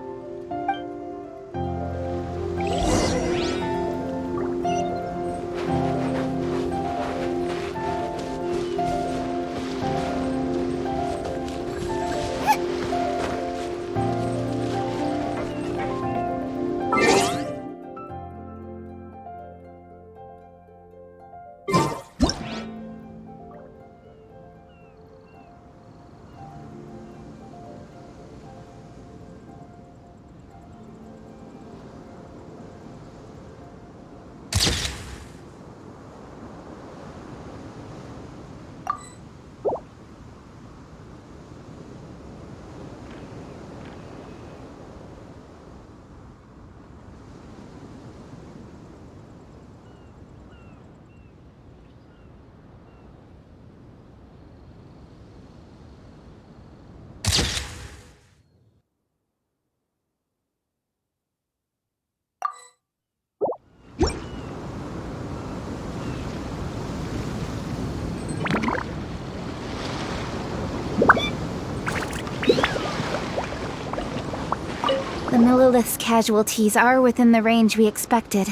The Millilith's casualties are within the range we expected.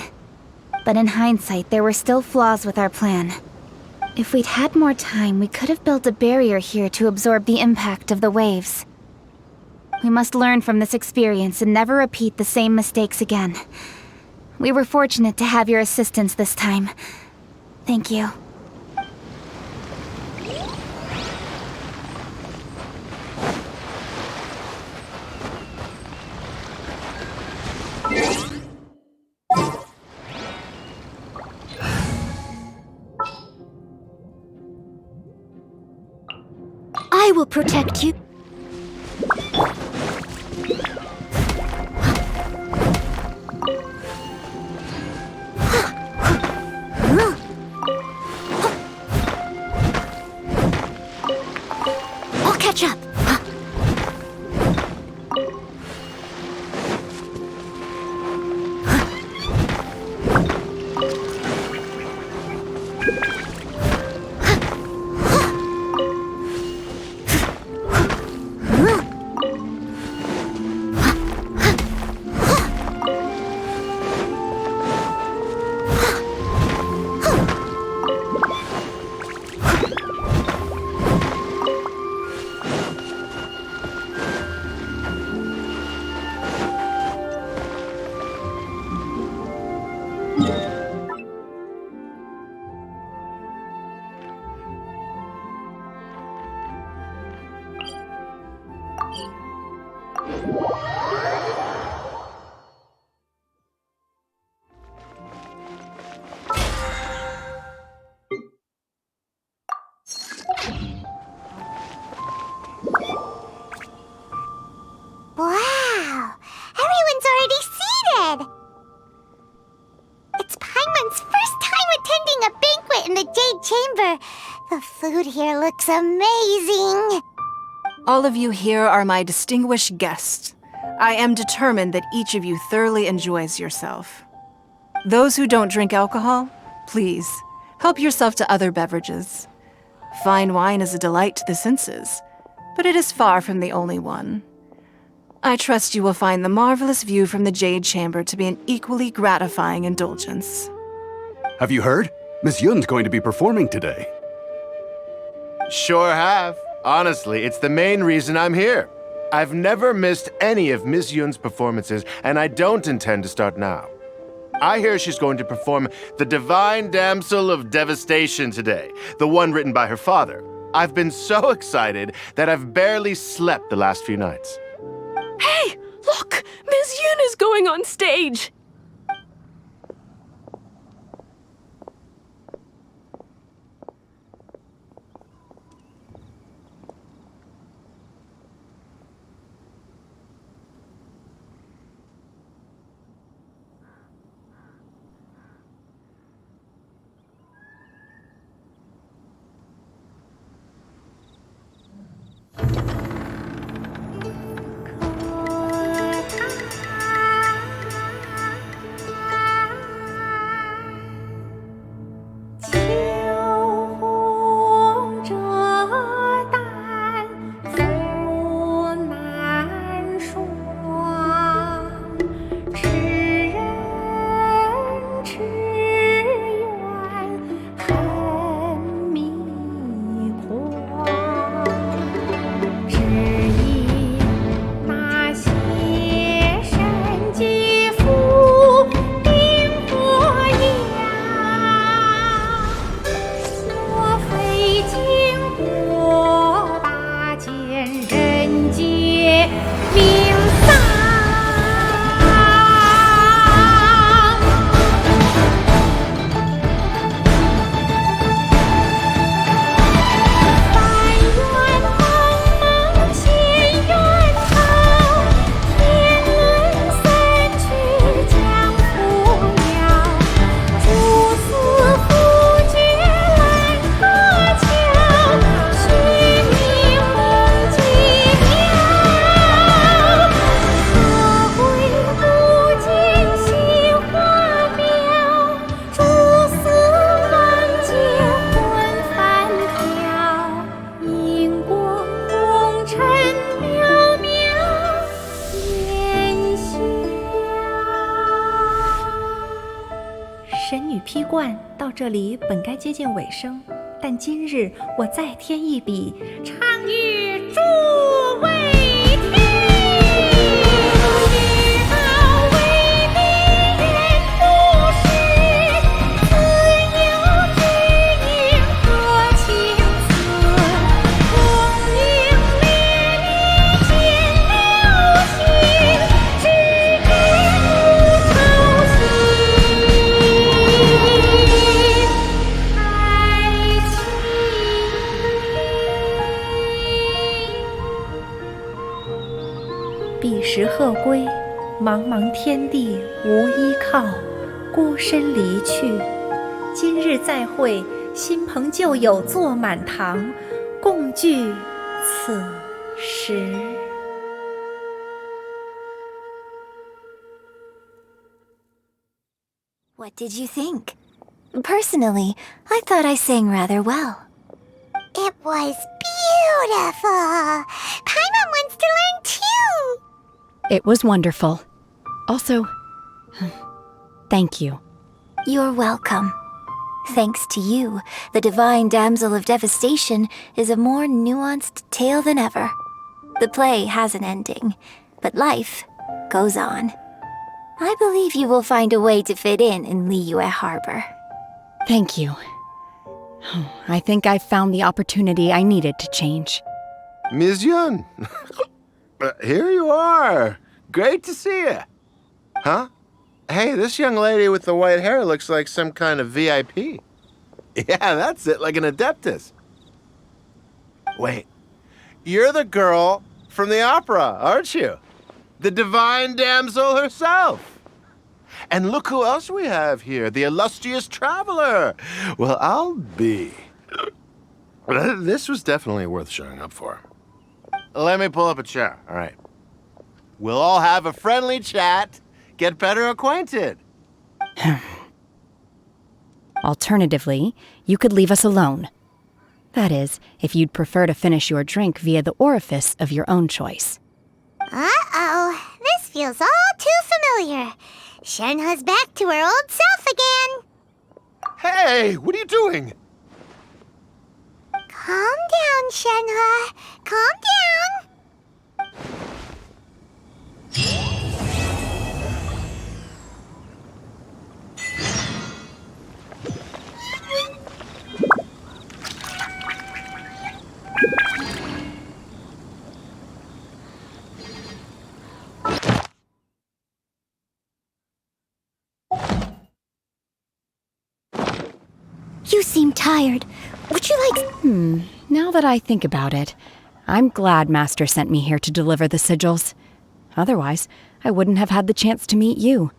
But in hindsight, there were still flaws with our plan. If we'd had more time, we could have built a barrier here to absorb the impact of the waves. We must learn from this experience and never repeat the same mistakes again. We were fortunate to have your assistance this time. Thank you. I will protect you. I'll catch up. Wow! Everyone's already seated! It's Paimon's first time attending a banquet in the Jade Chamber. The food here looks amazing. All of you here are my distinguished guests. I am determined that each of you thoroughly enjoys yourself. Those who don't drink alcohol, please, help yourself to other beverages. Fine wine is a delight to the senses, but it is far from the only one. I trust you will find the marvelous view from the Jade Chamber to be an equally gratifying indulgence. Have you heard? Miss Yun's going to be performing today. Sure have. Honestly, it's the main reason I'm here. I've never missed any of Miss Yun's performances, and I don't intend to start now. I hear she's going to perform The Divine Damsel of Devastation today, the one written by her father. I've been so excited that I've barely slept the last few nights. Hey, look! Miss Yun is going on stage! 与披冠到这里本该接近尾声，但今日我再添一笔，倡议诸位听，知道为敌人不是，自有知音和情色，功名利利见了心，只给无愁心。彼时鹤归，茫茫天地无依靠，孤身离去。今日再会，新朋旧友坐满堂，共聚此时。What did you think? Personally, I thought I sang rather well. It was beautiful. Paimon wants to learn too. It was wonderful. Also, thank you. You're welcome. Thanks to you, the Divine Damsel of Devastation is a more nuanced tale than ever. The play has an ending, but life goes on. I believe you will find a way to fit in Liyue Harbor. Thank you. I think I've found the opportunity I needed to change. Ms. Yun, here you are. Great to see you. Huh? Hey, this young lady with the white hair looks like some kind of VIP. Yeah, that's it, like an Adeptus. Wait, you're the girl from the opera, aren't you? The Divine Damsel herself. And look who else we have here, the illustrious traveler. Well, I'll be. This was definitely worth showing up for. Let me pull up a chair, all right. We'll all have a friendly chat, get better acquainted. Alternatively, you could leave us alone. That is, if you'd prefer to finish your drink via the orifice of your own choice. Uh-oh, this feels all too familiar. Shenhe's back to her old self again. Hey, what are you doing? Calm down, Shenhe. Calm down. You seem tired. Would you like... Now that I think about it, I'm glad Master sent me here to deliver the sigils. Otherwise, I wouldn't have had the chance to meet you.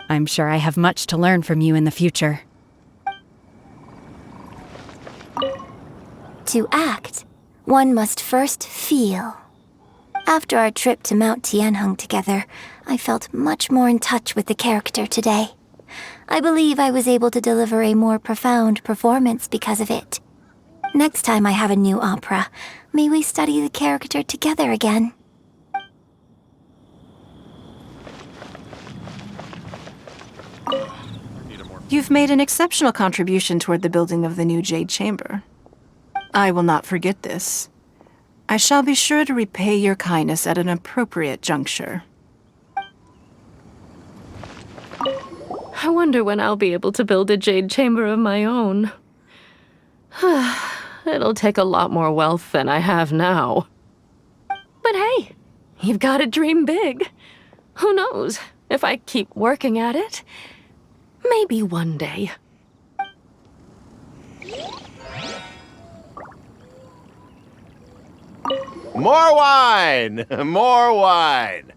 I'm sure I have much to learn from you in the future. To act, one must first feel. After our trip to Mount Tianheng together, I felt much more in touch with the character today. I believe I was able to deliver a more profound performance because of it. Next time I have a new opera, may we study the character together again. You've made an exceptional contribution toward the building of the new Jade Chamber. I will not forget this. I shall be sure to repay your kindness at an appropriate juncture. I wonder when I'll be able to build a Jade Chamber of my own. It'll take a lot more wealth than I have now. But hey, you've got to dream big. Who knows? If I keep working at it, maybe one day. More wine! More wine!